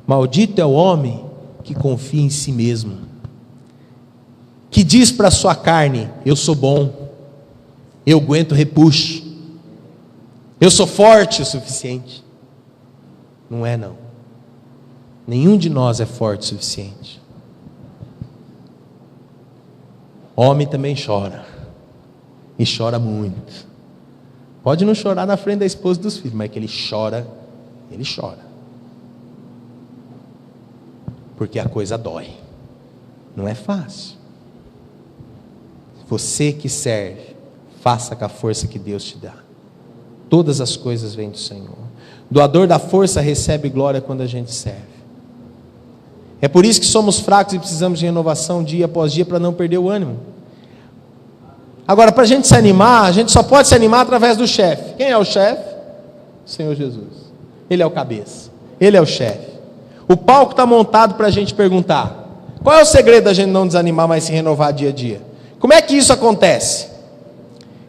Maldito é o homem que confia em si mesmo, que diz para a sua carne: eu sou bom, eu aguento repuxo, eu sou forte o suficiente. Não é não. Nenhum de nós é forte o suficiente. Homem também chora, e chora muito. Pode não chorar na frente da esposa e dos filhos, mas que ele chora. Porque a coisa dói, não é fácil. Você que serve, faça com a força que Deus te dá. Todas as coisas vêm do Senhor. Doador da força recebe glória quando a gente serve. É por isso que somos fracos e precisamos de renovação dia após dia, para não perder o ânimo. Agora, para a gente se animar, a gente só pode se animar através do chefe. Quem é o chefe? O Senhor Jesus. Ele é o cabeça, Ele é o chefe. O palco está montado para a gente perguntar: qual é o segredo da gente não desanimar, mas se renovar dia a dia? Como é que isso acontece?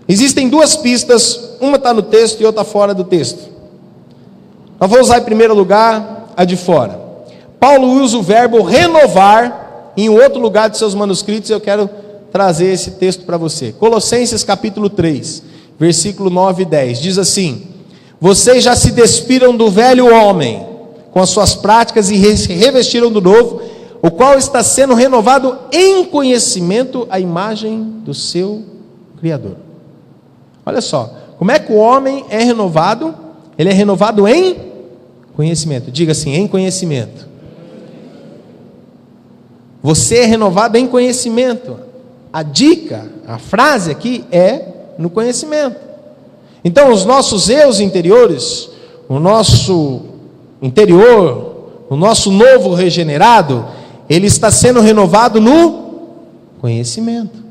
Existem duas pistas, uma está no texto e outra fora do texto. Eu vou usar em primeiro lugar a de fora. Paulo usa o verbo renovar em outro lugar de seus manuscritos, e eu quero trazer esse texto para você. Colossenses capítulo 3, versículo 9 e 10, diz assim: vocês já se despiram do velho homem, com as suas práticas, e se revestiram do novo, o qual está sendo renovado em conhecimento à imagem do seu Criador. Olha só, como é que o homem é renovado? Ele é renovado em conhecimento. Diga assim: em conhecimento. Você é renovado em conhecimento. A dica, a frase aqui é no conhecimento. Então os nossos eus interiores, o nosso interior, o nosso novo regenerado, ele está sendo renovado no conhecimento.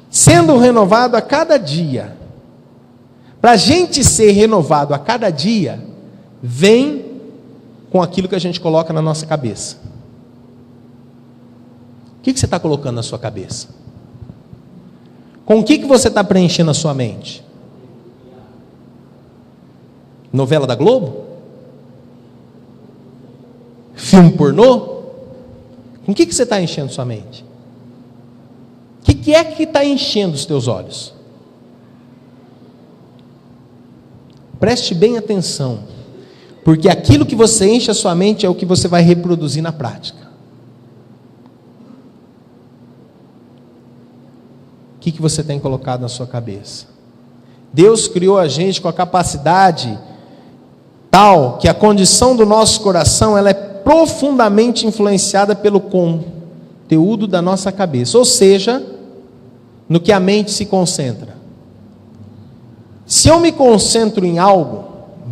Sendo renovado a cada dia. Para a gente ser renovado a cada dia, vem com aquilo que a gente coloca na nossa cabeça. O que você está colocando na sua cabeça? Com o que você está preenchendo a sua mente? Novela da Globo? Filme pornô? Com o que você está enchendo sua mente? O que é que está enchendo os teus olhos? Preste bem atenção, porque aquilo que você enche a sua mente é o que você vai reproduzir na prática. O que você tem colocado na sua cabeça? Deus criou a gente com a capacidade tal que a condição do nosso coração ela é profundamente influenciada pelo conteúdo da nossa cabeça, ou seja, no que a mente se concentra. Se eu me concentro em algo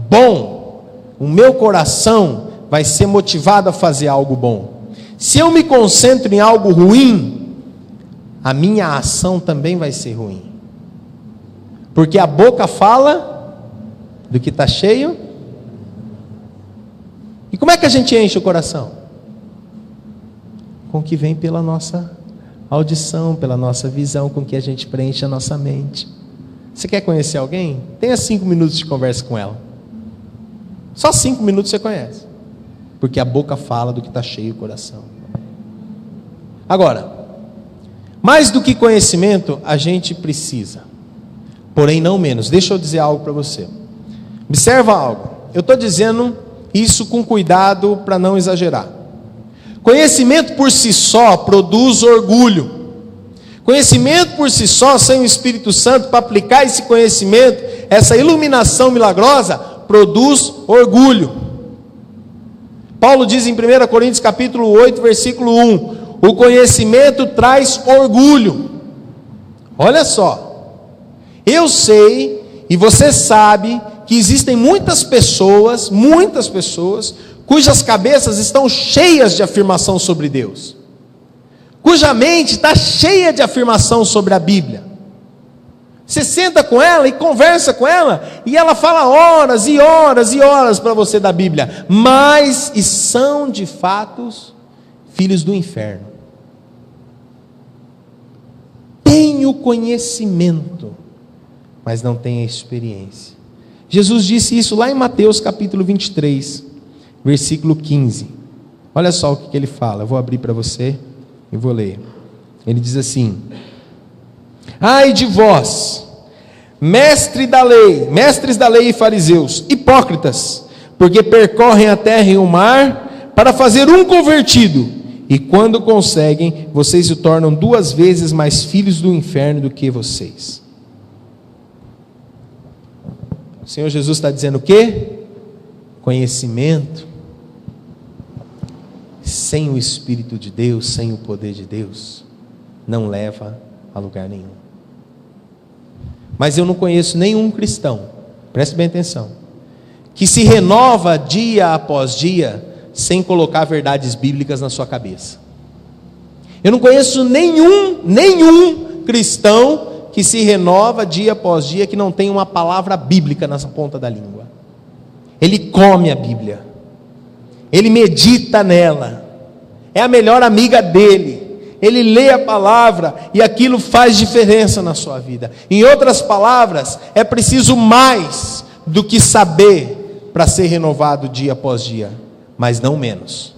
bom, o meu coração vai ser motivado a fazer algo bom. Se eu me concentro em algo ruim, a minha ação também vai ser ruim. Porque a boca fala do que está cheio. E como é que a gente enche o coração? Com o que vem pela nossa audição, pela nossa visão, com que a gente preenche a nossa mente. Você quer conhecer alguém? Tenha 5 minutos de conversa com ela. Só 5 minutos você conhece. Porque a boca fala do que está cheio o coração. Agora, mais do que conhecimento, a gente precisa. Porém, não menos. Deixa eu dizer algo para você. Observa algo. Eu estou dizendo isso com cuidado para não exagerar. Conhecimento por si só produz orgulho. Conhecimento por si só, sem o Espírito Santo para aplicar esse conhecimento, essa iluminação milagrosa, produz orgulho. Paulo diz em 1 Coríntios capítulo 8, versículo 1, o conhecimento traz orgulho. Olha só, eu sei e você sabe que existem muitas pessoas, cujas cabeças estão cheias de afirmação sobre Deus, cuja mente está cheia de afirmação sobre a Bíblia. Você senta com ela e conversa com ela, e ela fala horas e horas e horas para você da Bíblia, mas e são de fato filhos do inferno. Tem o conhecimento, mas não tem a experiência. Jesus disse isso lá em Mateus capítulo 23, versículo 15. Olha só o que ele fala, eu vou abrir para você e vou ler. Ele diz assim: ai de vós, mestres da lei e fariseus, hipócritas, porque percorrem a terra e o mar para fazer um convertido, e quando conseguem, vocês se tornam 2 vezes mais filhos do inferno do que vocês. O Senhor Jesus está dizendo o quê? Conhecimento sem o Espírito de Deus, sem o poder de Deus, não leva a lugar nenhum. Mas eu não conheço nenhum cristão, preste bem atenção, que se renova dia após dia, sem colocar verdades bíblicas na sua cabeça. Eu não conheço nenhum cristão que se renova dia após dia, que não tem uma palavra bíblica na ponta da língua. Ele come a Bíblia, ele medita nela, é a melhor amiga dele, ele lê a palavra e aquilo faz diferença na sua vida. Em outras palavras, é preciso mais do que saber para ser renovado dia após dia, mas não menos.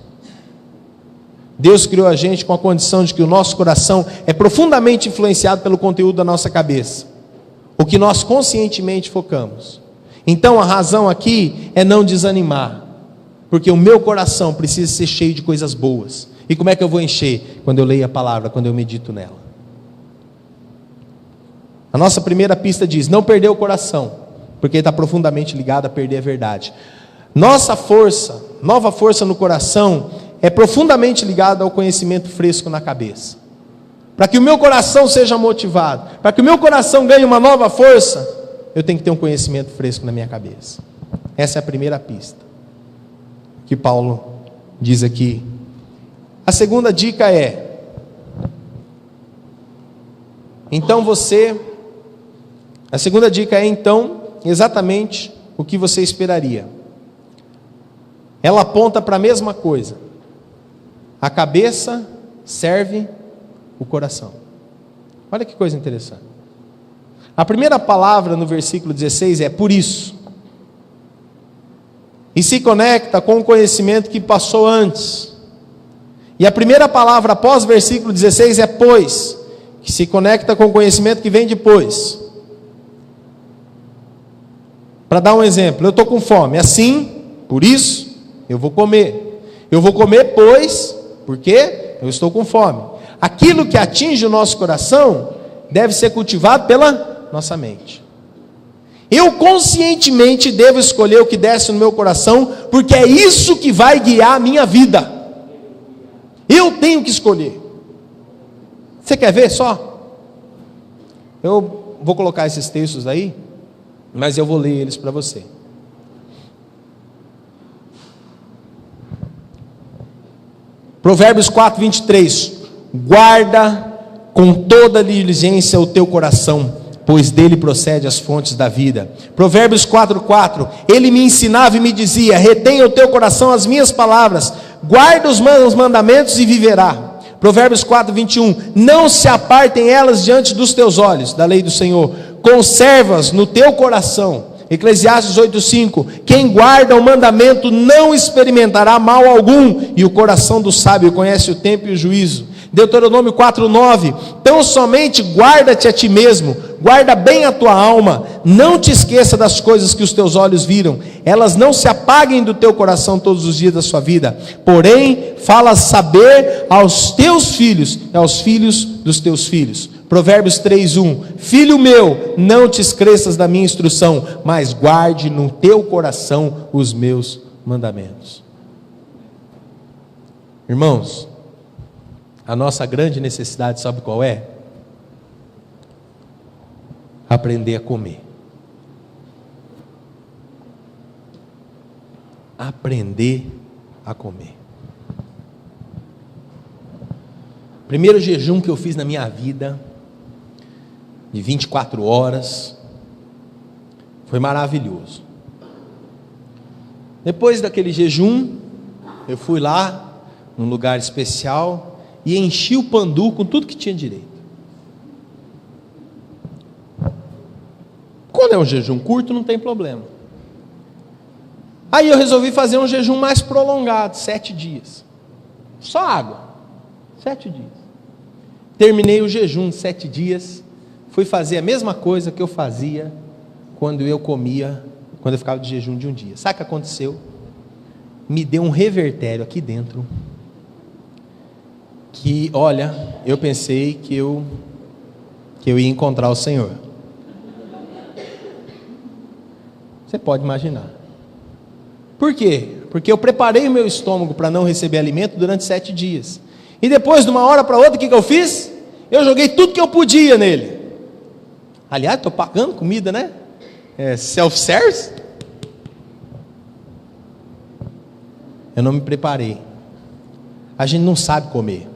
Deus criou a gente com a condição de que o nosso coração é profundamente influenciado pelo conteúdo da nossa cabeça, o que nós conscientemente focamos. Então a razão aqui é não desanimar, porque o meu coração precisa ser cheio de coisas boas. E como é que eu vou encher? Quando eu leio a palavra, quando eu medito nela. A nossa primeira pista diz: não perder o coração, porque ele está profundamente ligado a perder a verdade. Nossa força, nova força no coração, é profundamente ligada ao conhecimento fresco na cabeça. Para que o meu coração seja motivado, para que o meu coração ganhe uma nova força, eu tenho que ter um conhecimento fresco na minha cabeça. Essa é a primeira pista que Paulo diz aqui. A segunda dica é: a segunda dica é exatamente o que você esperaria. Ela aponta para a mesma coisa. A cabeça serve o coração. Olha que coisa interessante. A primeira palavra no versículo 16 é por isso. E se conecta com o conhecimento que passou antes. E a primeira palavra após o versículo 16 é pois, que se conecta com o conhecimento que vem depois. Para dar um exemplo, eu estou com fome, assim, por isso, eu vou comer. Eu vou comer, pois, porque eu estou com fome. Aquilo que atinge o nosso coração deve ser cultivado pela nossa mente. Eu conscientemente devo escolher o que desce no meu coração, porque é isso que vai guiar a minha vida. Eu tenho que escolher. Você quer ver só? Eu vou colocar esses textos aí, mas eu vou ler eles para você. Provérbios 4, 23. Guarda com toda diligência o teu coração, pois dele procede as fontes da vida. Provérbios 4, 4. Ele me ensinava e me dizia: retenha o teu coração as minhas palavras, guarda os mandamentos e viverá. Provérbios 4, 21. Não se apartem elas diante dos teus olhos, da lei do Senhor, conserva-as no teu coração. Eclesiastes 8:5. Quem guarda o mandamento não experimentará mal algum, e o coração do sábio conhece o tempo e o juízo. Deuteronômio 4:9. Tão somente guarda-te a ti mesmo, guarda bem a tua alma, não te esqueça das coisas que os teus olhos viram, elas não se apaguem do teu coração todos os dias da sua vida, porém fala saber aos teus filhos e aos filhos dos teus filhos. Provérbios 3:1. Filho meu, não te esqueças da minha instrução, mas guarde no teu coração os meus mandamentos. Irmãos, a nossa grande necessidade, sabe qual é? Aprender a comer. Aprender a comer. Primeiro jejum que eu fiz na minha vida, de 24 horas, foi maravilhoso. Depois daquele jejum, eu fui lá, num lugar especial, e enchi o pandu com tudo que tinha direito. Quando é um jejum curto, não tem problema. Aí eu resolvi fazer um jejum mais prolongado, 7 dias. Só água, 7 dias. Terminei o jejum de 7 dias, fui fazer a mesma coisa que eu fazia quando eu comia, quando eu ficava de jejum de um dia. Sabe o que aconteceu? Me deu um revertério aqui dentro, que, olha, eu pensei que eu ia encontrar o Senhor. Você pode imaginar. Por quê? Porque eu preparei o meu estômago para não receber alimento durante 7 dias. E depois, de uma hora para outra, o que eu fiz? Eu joguei tudo que eu podia nele. Aliás, estou pagando comida, né? Self-service. Eu não me preparei. A gente não sabe comer.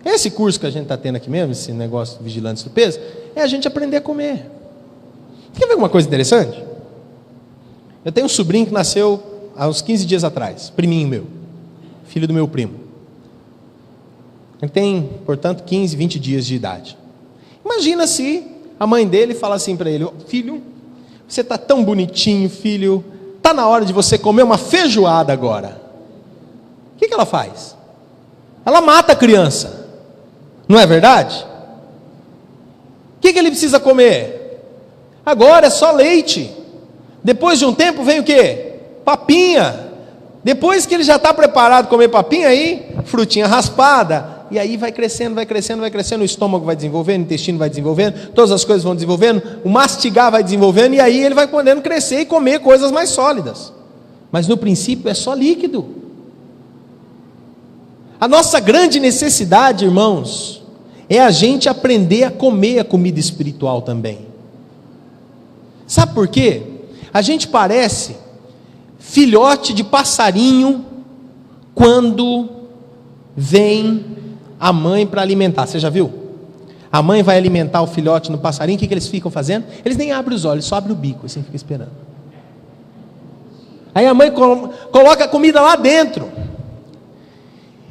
Esse curso que a gente está tendo aqui mesmo, esse negócio de vigilantes do peso, é a gente aprender a comer. Quer ver uma coisa interessante? Eu tenho um sobrinho que nasceu há uns 15 dias atrás, priminho meu, filho do meu primo. Ele tem, portanto, 15, 20 dias de idade. Imagina se a mãe dele fala assim para ele: filho, você está tão bonitinho, filho, está na hora de você comer uma feijoada agora. O que ela faz? Ela mata a criança, não é verdade? O que ele precisa comer? Agora é só leite. Depois de um tempo vem o quê? Papinha. Depois que ele já está preparado para comer papinha, aí frutinha raspada. E aí vai crescendo, vai crescendo, vai crescendo. O estômago vai desenvolvendo, o intestino vai desenvolvendo, todas as coisas vão desenvolvendo, o mastigar vai desenvolvendo, e aí ele vai podendo crescer e comer coisas mais sólidas. Mas no princípio é só líquido. A nossa grande necessidade, irmãos, é a gente aprender a comer a comida espiritual também. Sabe por quê? A gente parece filhote de passarinho quando vem a mãe para alimentar. Você já viu? A mãe vai alimentar o filhote no passarinho, o que eles ficam fazendo? Eles nem abrem os olhos, só abrem o bico, assim fica esperando. Aí a mãe coloca a comida lá dentro.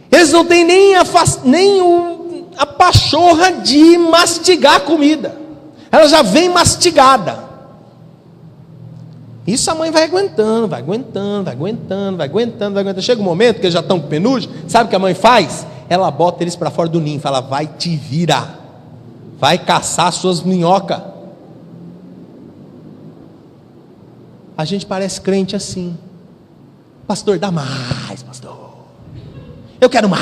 Eles não têm nem a pachorra de mastigar a comida. Ela já vem mastigada. Isso a mãe vai aguentando, vai aguentando, vai aguentando, vai aguentando, vai aguentando. Chega um momento que eles já estão com penugem. Sabe o que a mãe faz? Ela bota eles para fora do ninho, fala: vai te virar, vai caçar suas minhocas. A gente parece crente assim: pastor, dá mais, pastor, eu quero mais,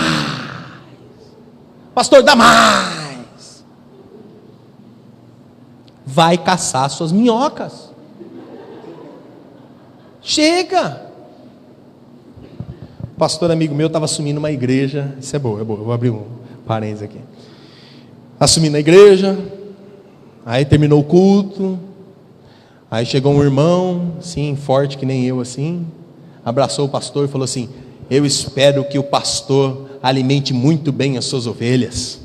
pastor, dá mais. Vai caçar suas minhocas. Chega! Pastor amigo meu estava assumindo uma igreja. Isso é boa, vou abrir um parênteses aqui. Assumindo a igreja, aí terminou o culto, aí chegou um irmão, assim, forte que nem eu, assim, abraçou o pastor e falou assim: eu espero que o pastor alimente muito bem as suas ovelhas.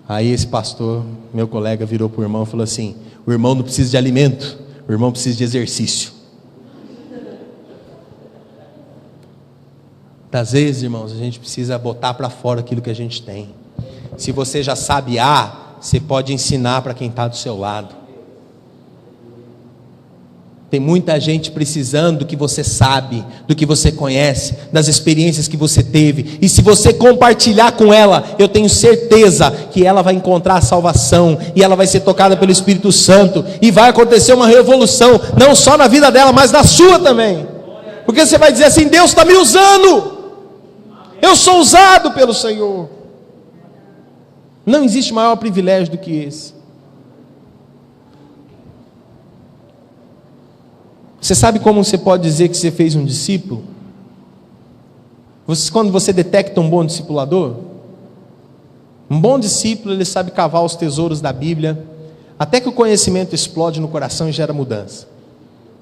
Aí esse pastor, meu colega, virou para o irmão e falou assim: o irmão não precisa de alimento, o irmão precisa de exercício. Às vezes, irmãos, a gente precisa botar para fora aquilo que a gente tem. Se você já sabe A, você pode ensinar para quem está do seu lado. Tem muita gente precisando do que você sabe, do que você conhece, das experiências que você teve. E se você compartilhar com ela, eu tenho certeza que ela vai encontrar a salvação, e ela vai ser tocada pelo Espírito Santo, e vai acontecer uma revolução, não só na vida dela, mas na sua também. Porque você vai dizer assim: Deus está me usando, eu sou usado pelo Senhor. Não existe maior privilégio do que esse. Você sabe como você pode dizer que você fez um discípulo? Quando você detecta um bom discipulador, um bom discípulo, ele sabe cavar os tesouros da Bíblia, até que o conhecimento explode no coração e gera mudança.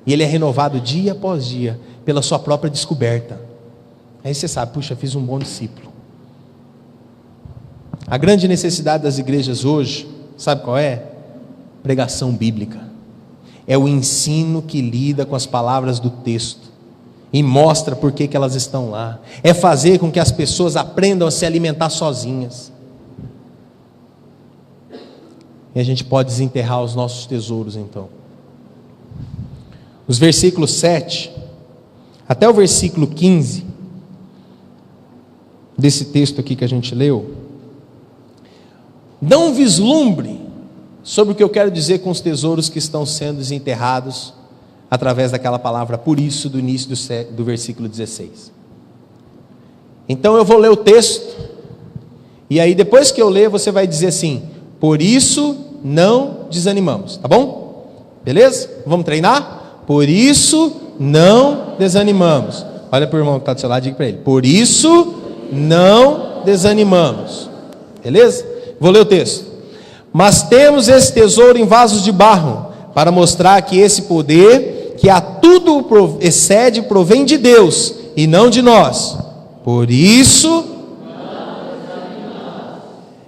E ele é renovado dia após dia, pela sua própria descoberta. Aí você sabe: puxa, fiz um bom discípulo. A grande necessidade das igrejas hoje, sabe qual é? Pregação bíblica. É o ensino que lida com as palavras do texto e mostra por que elas estão lá. É fazer com que as pessoas aprendam a se alimentar sozinhas. E a gente pode desenterrar os nossos tesouros então. Os versículos 7 até o versículo 15 desse texto aqui que a gente leu, dão um vislumbre sobre o que eu quero dizer com os tesouros que estão sendo desenterrados através daquela palavra "por isso" do início do versículo 16. Então eu vou ler o texto, e aí depois que eu ler, você vai dizer assim: por isso não desanimamos, tá bom? Beleza? Vamos treinar? Por isso não desanimamos. Olha para o irmão que está do seu lado e diga para ele: por isso não desanimamos. Beleza? Vou ler o texto. Mas temos esse tesouro em vasos de barro, para mostrar que esse poder, que a tudo excede, provém de Deus, e não de nós. Por isso,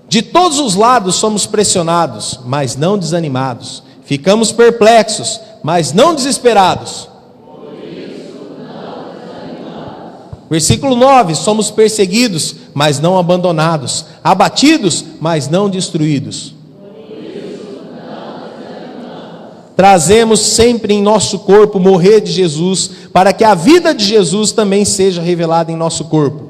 de todos os lados somos pressionados, mas não desanimados. Ficamos perplexos, mas não desesperados. Versículo 9: somos perseguidos, mas não abandonados, abatidos, mas não destruídos. Trazemos sempre em nosso corpo o morrer de Jesus, para que a vida de Jesus também seja revelada em nosso corpo.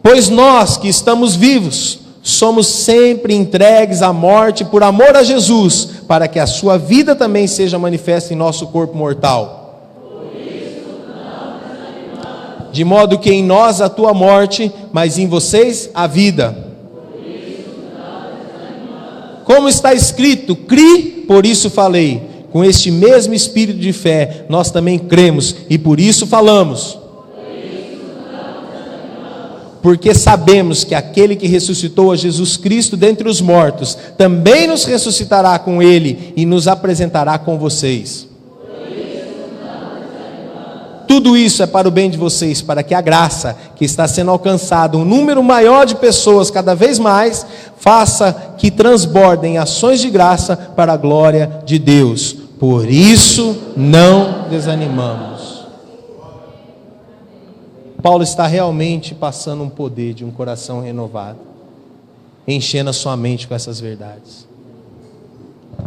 Pois nós que estamos vivos, somos sempre entregues à morte por amor a Jesus, para que a sua vida também seja manifesta em nosso corpo mortal. De modo que em nós a tua morte, mas em vocês a vida. Como está escrito: cri, por isso falei. Com este mesmo espírito de fé, nós também cremos, e por isso falamos. Porque sabemos que aquele que ressuscitou a Jesus Cristo dentre os mortos, também nos ressuscitará com ele, e nos apresentará com vocês. Tudo isso é para o bem de vocês, para que a graça que está sendo alcançada, um número maior de pessoas cada vez mais, faça que transbordem ações de graça para a glória de Deus. Por isso não desanimamos. Paulo está realmente passando um poder de um coração renovado, enchendo a sua mente com essas verdades.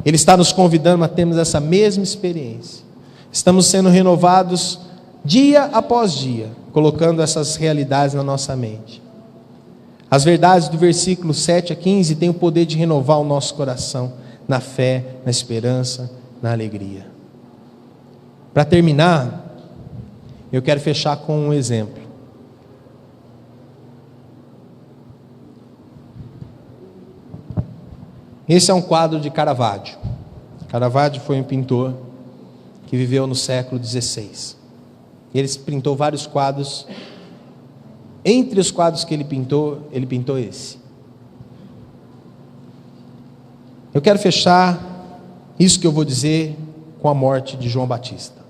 Ele está nos convidando a termos essa mesma experiência. Estamos sendo renovados dia após dia, colocando essas realidades na nossa mente. As verdades do versículo 7 a 15 têm o poder de renovar o nosso coração, na fé, na esperança, na alegria. Para terminar, eu quero fechar com um exemplo. Esse é um quadro de Caravaggio. Caravaggio foi um pintor que viveu no século XVI. Ele pintou vários quadros. Entre os quadros que ele pintou esse. Eu quero fechar isso que eu vou dizer com a morte de João Batista.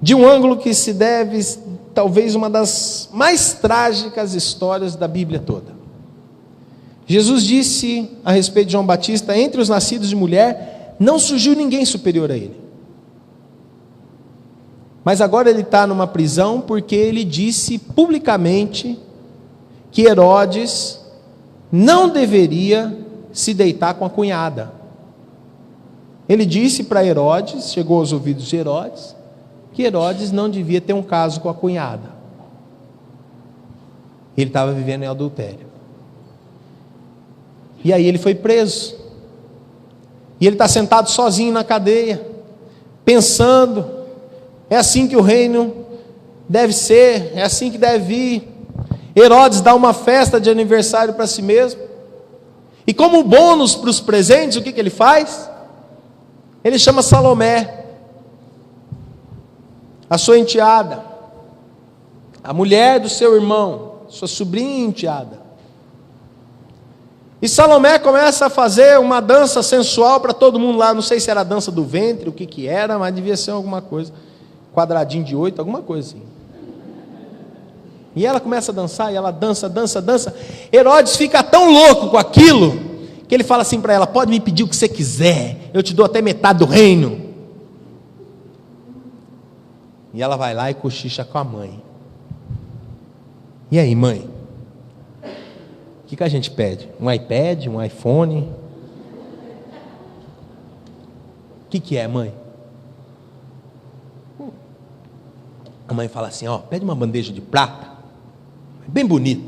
De um ângulo que se deve, talvez, uma das mais trágicas histórias da Bíblia toda. Jesus disse a respeito de João Batista: entre os nascidos de mulher, não surgiu ninguém superior a ele. Mas agora ele está numa prisão porque ele disse publicamente que Herodes não deveria se deitar com a cunhada. Ele disse para Herodes, chegou aos ouvidos de Herodes, que Herodes não devia ter um caso com a cunhada. Ele estava vivendo em adultério. E aí ele foi preso. E ele está sentado sozinho na cadeia, pensando: é assim que o reino deve ser, é assim que deve ir. Herodes dá uma festa de aniversário para si mesmo. E como bônus para os presentes, o que ele faz? Ele chama Salomé, a sua enteada, a mulher do seu irmão, sua sobrinha enteada. E Salomé começa a fazer uma dança sensual para todo mundo lá. Não sei se era a dança do ventre, o que era, mas devia ser alguma coisa. Quadradinho de 8, alguma coisa assim. E ela começa a dançar, e ela dança. Herodes fica tão louco com aquilo, que ele fala assim para ela: pode me pedir o que você quiser, eu te dou até metade do reino. E ela vai lá e cochicha com a mãe. E aí, mãe? O que a gente pede? Um iPad, um iPhone? O que é, mãe? A mãe fala assim: ó, pede uma bandeja de prata, bem bonita.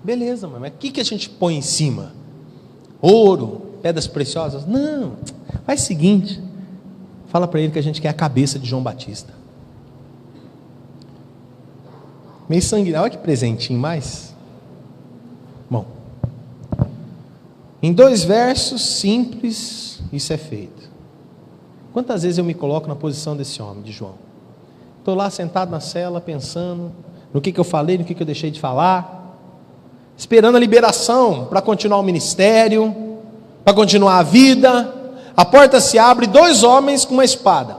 Beleza, mãe, mas o que a gente põe em cima? Ouro, pedras preciosas? Não, faz o seguinte, fala para ele que a gente quer a cabeça de João Batista. Meio sanguinário, olha que presentinho mais. Bom, em 2 versos simples, isso é feito. Quantas vezes eu me coloco na posição desse homem, de João? Estou lá sentado na cela, pensando no que eu falei, no que eu deixei de falar, esperando a liberação para continuar o ministério, para continuar a vida. A porta se abre, 2 homens com uma espada.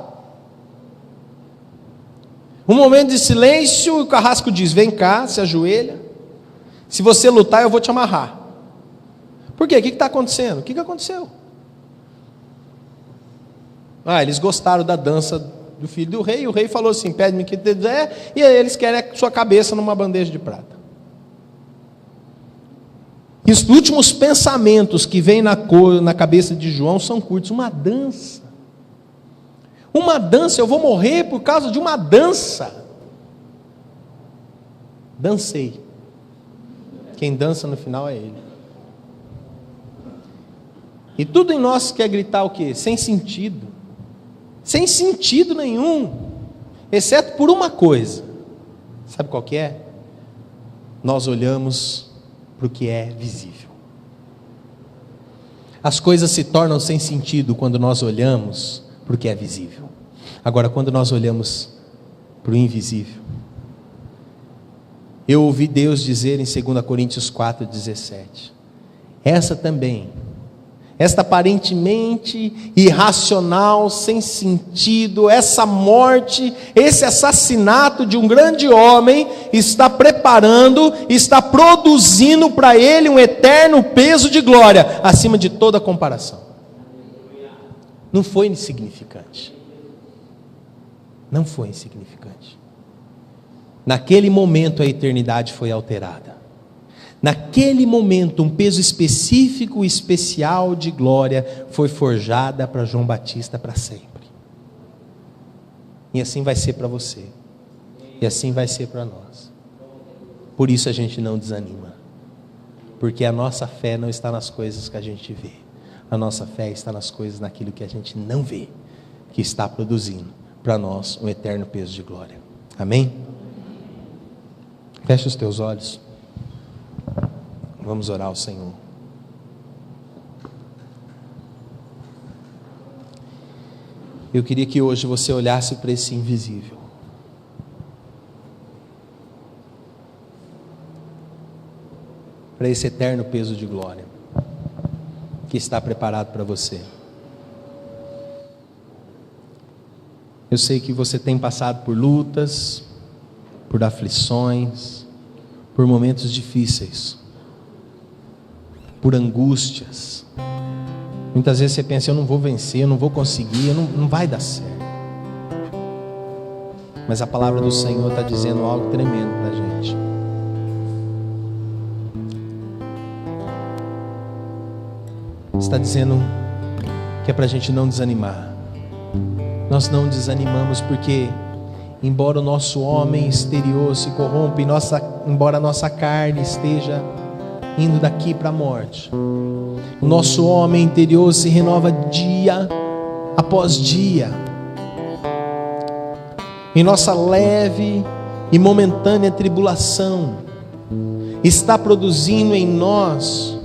Um momento de silêncio, e o carrasco diz: vem cá, se ajoelha. Se você lutar, eu vou te amarrar. Por quê? O que está acontecendo? O que aconteceu? Eles gostaram da dança do filho do rei, e o rei falou assim: pede-me o que te der, e aí eles querem a sua cabeça numa bandeja de prata. E os últimos pensamentos que vêm na cabeça de João são curtos: uma dança, eu vou morrer por causa de uma dança. Dancei. Quem dança no final é ele. E tudo em nós quer gritar o quê? Sem sentido. Sem sentido nenhum, exceto por uma coisa. Sabe qual que é? Nós olhamos para o que é visível. As coisas se tornam sem sentido quando nós olhamos para o que é visível. Agora, quando nós olhamos para o invisível, eu ouvi Deus dizer em 2 Coríntios 4,17, esta aparentemente irracional, sem sentido, essa morte, esse assassinato de um grande homem, está preparando, está produzindo para ele um eterno peso de glória, acima de toda comparação. Não foi insignificante. Não foi insignificante. Naquele momento a eternidade foi alterada. Naquele momento, um peso específico, especial de glória foi forjada para João Batista para sempre. E assim vai ser para você. E assim vai ser para nós. Por isso a gente não desanima. Porque a nossa fé não está nas coisas que a gente vê. A nossa fé está nas coisas, naquilo que a gente não vê, que está produzindo para nós um eterno peso de glória. Amém? Feche os teus olhos. Vamos orar ao Senhor. Eu queria que hoje você olhasse para esse invisível. Para esse eterno peso de glória que está preparado para você. Eu sei que você tem passado por lutas, por aflições, por momentos difíceis, por angústias. Muitas vezes você pensa, eu não vou vencer, eu não vou conseguir, não vai dar certo. Mas a palavra do Senhor está dizendo algo tremendo para a gente. Está dizendo que é para a gente não desanimar. Nós não desanimamos porque, embora o nosso homem exterior se corrompa, embora a nossa carne esteja indo daqui para a morte, o nosso homem interior se renova dia após dia. Em nossa leve e momentânea tribulação, está produzindo em nós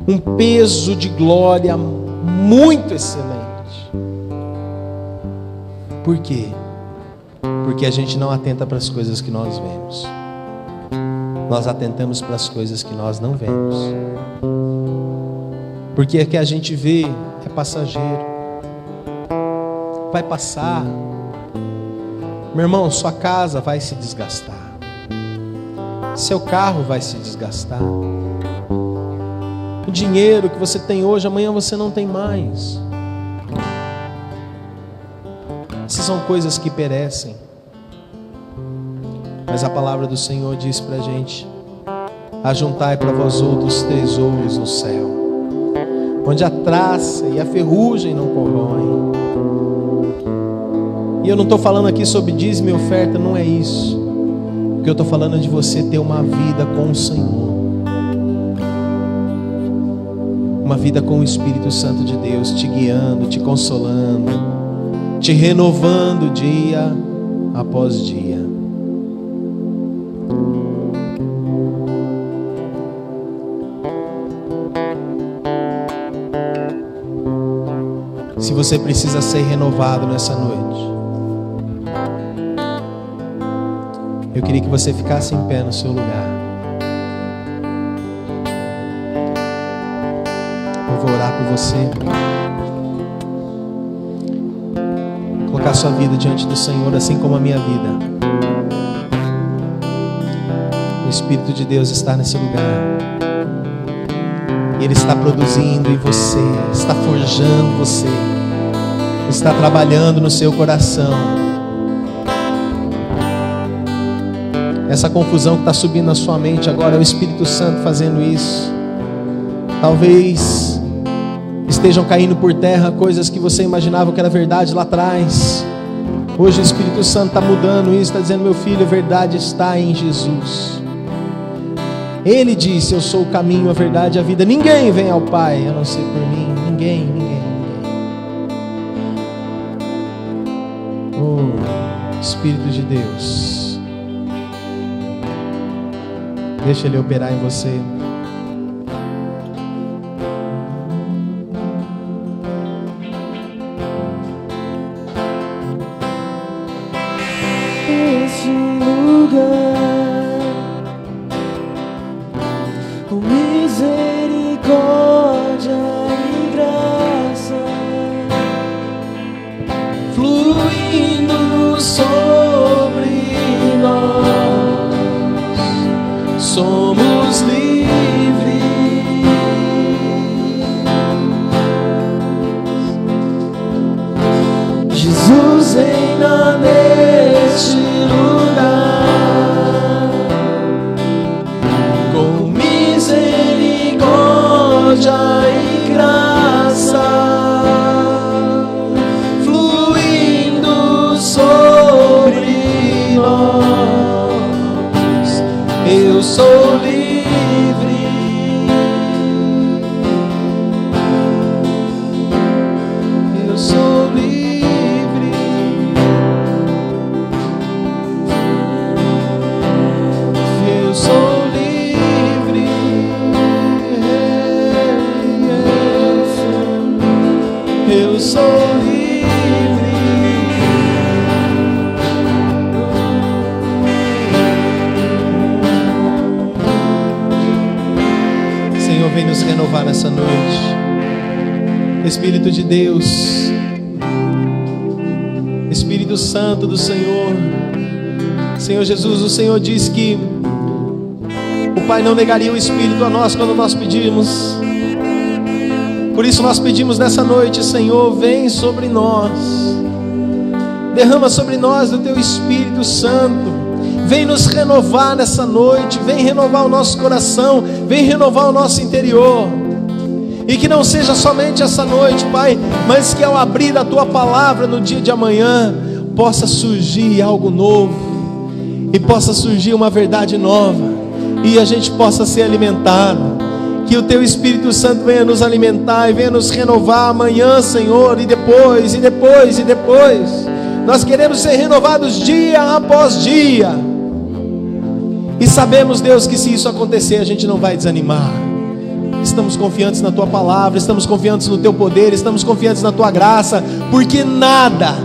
um peso de glória muito excelente. Por quê? Porque a gente não atenta para as coisas que nós vemos. Nós atentamos para as coisas que nós não vemos. Porque o que a gente vê é passageiro. Vai passar. Meu irmão, sua casa vai se desgastar. Seu carro vai se desgastar. O dinheiro que você tem hoje, amanhã você não tem mais. Essas são coisas que perecem. Mas a palavra do Senhor diz para a gente: ajuntai para vós outros tesouros no céu, onde a traça e a ferrugem não corroem. E eu não estou falando aqui sobre dízimo e oferta, não é isso. O que eu estou falando é de você ter uma vida com o Senhor, uma vida com o Espírito Santo de Deus, te guiando, te consolando, te renovando dia após dia. Se você precisa ser renovado nessa noite, eu queria que você ficasse em pé no seu lugar. Eu vou orar por você. Colocar sua vida diante do Senhor, assim como a minha vida. O Espírito de Deus está nesse lugar. E Ele está produzindo em você, está forjando você, está trabalhando no seu coração. Essa confusão que está subindo na sua mente agora é o Espírito Santo fazendo isso. Talvez estejam caindo por terra coisas que você imaginava que era verdade lá atrás. Hoje o Espírito Santo está mudando isso, está dizendo: meu filho, a verdade está em Jesus. Ele disse: eu sou o caminho, a verdade e a vida. Ninguém vem ao Pai a não ser por mim. Ninguém. Oh, Espírito de Deus, deixa Ele operar em você. Este lugar, com misericórdia e graça, fluindo sobre nós, somos livres. Jesus reina neste lugar. vem nos renovar nessa noite. Espírito de Deus, Espírito Santo do Senhor, Senhor Jesus, o Senhor diz que o Pai não negaria o Espírito a nós quando nós pedimos. Por isso nós pedimos nessa noite, Senhor, vem sobre nós, derrama sobre nós do Teu Espírito Santo, vem nos renovar nessa noite, vem renovar o nosso coração, vem renovar o nosso interior. E que não seja somente essa noite, Pai, mas que ao abrir a Tua palavra no dia de amanhã, possa surgir algo novo, e possa surgir uma verdade nova, e a gente possa ser alimentado. Que o Teu Espírito Santo venha nos alimentar e venha nos renovar amanhã, Senhor, e depois, e depois, e depois. Nós queremos ser renovados dia após dia. E sabemos, Deus, que se isso acontecer, a gente não vai desanimar. Estamos confiantes na Tua palavra, estamos confiantes no Teu poder, estamos confiantes na Tua graça, porque nada,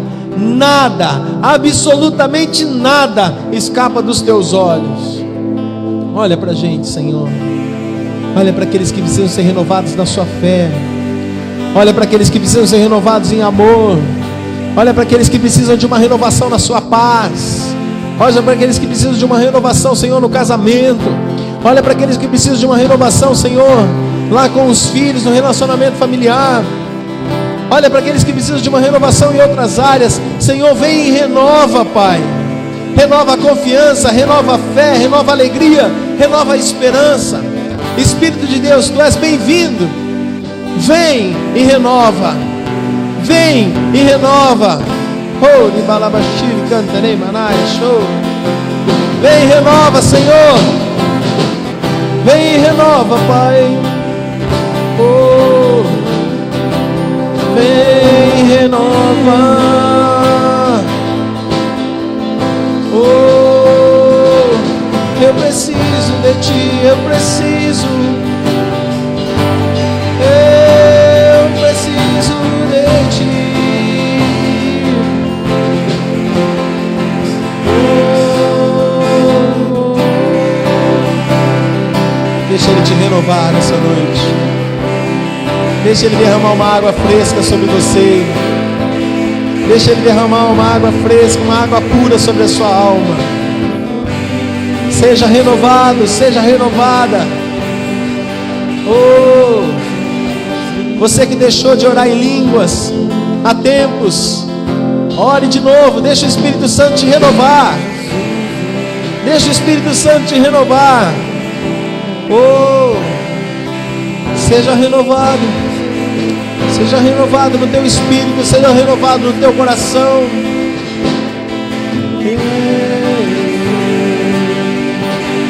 absolutamente nada escapa dos Teus olhos. Olha para a gente, Senhor. Olha para aqueles que precisam ser renovados na sua fé. Olha para aqueles que precisam ser renovados em amor. Olha para aqueles que precisam de uma renovação na sua paz. Olha para aqueles que precisam de uma renovação, Senhor, no casamento. Olha para aqueles que precisam de uma renovação, Senhor, lá com os filhos, no relacionamento familiar. Olha para aqueles que precisam de uma renovação em outras áreas. Senhor, vem e renova, Pai. Renova a confiança, renova a fé, renova a alegria, renova a esperança. Espírito de Deus, Tu és bem-vindo. Vem e renova. Vem e renova. Oh, de balabashiri cantarei manai show. Vem e renova, Senhor. Vem e renova, Pai. Oh, vem e renova. Oh, eu preciso de Ti, eu preciso de Ti. Oh, deixa Ele te renovar nessa noite. Deixa Ele derramar uma água fresca sobre você. Deixa Ele derramar uma água fresca, uma água pura sobre a sua alma. Seja renovado, seja renovada. Oh, você que deixou de orar em línguas há tempos, ore de novo. Deixa o Espírito Santo te renovar. Deixa o Espírito Santo te renovar. Oh, seja renovado. Seja renovado no teu espírito, seja renovado no teu coração.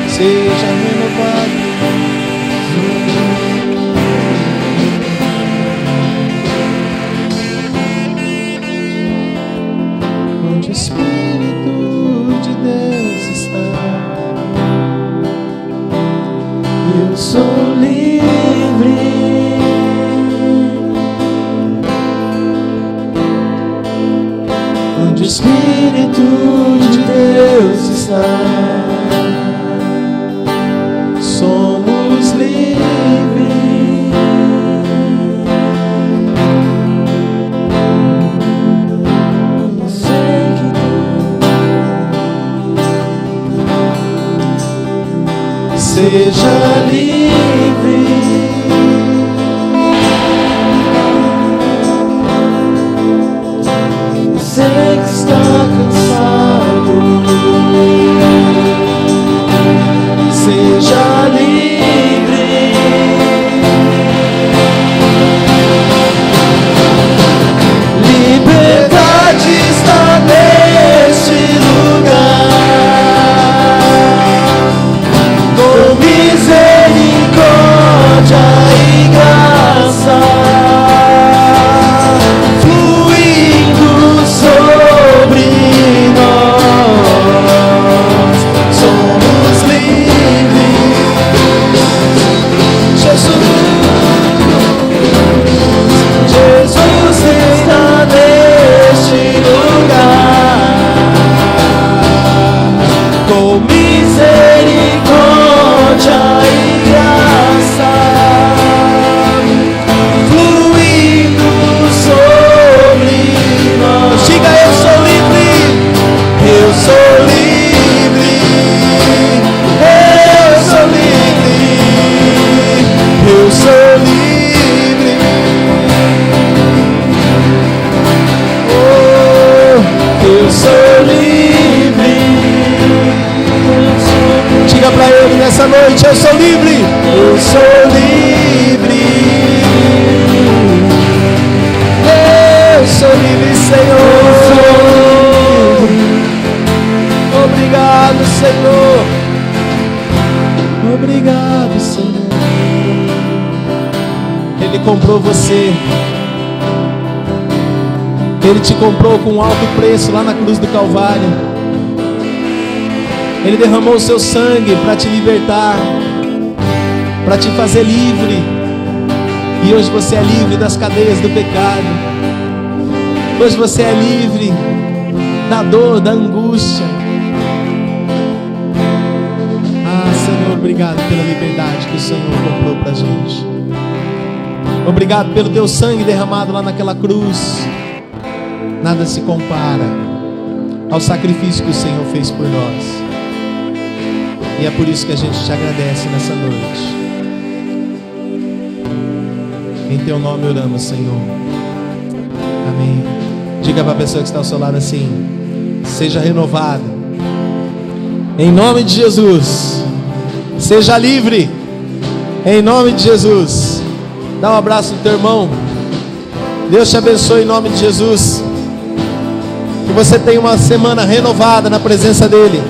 Seja renovado. Onde o Espírito de Deus está, eu sou livre. Onde o Espírito de Deus está, somos livres. Seja livre. Você que está cansado, seja livre. Liberdade está neste lugar, com misericórdia eu sou livre. Eu sou livre. Eu sou livre, Senhor. Obrigado, Senhor. Obrigado, Senhor. Ele comprou você. Ele te comprou com um alto preço lá na cruz do Calvário. Ele derramou o seu sangue para te libertar, para te fazer livre. E hoje você é livre das cadeias do pecado. Hoje você é livre da dor, da angústia. Ah, Senhor, obrigado pela liberdade que o Senhor comprou para a gente. Obrigado pelo teu sangue derramado lá naquela cruz. Nada se compara ao sacrifício que o Senhor fez por nós. E é por isso que a gente te agradece nessa noite. Em teu nome oramos, Senhor. Amém. Diga para a pessoa que está ao seu lado assim: seja renovado. Em nome de Jesus. Seja livre. Em nome de Jesus. Dá um abraço no teu irmão. Deus te abençoe em nome de Jesus. Que você tenha uma semana renovada na presença dEle.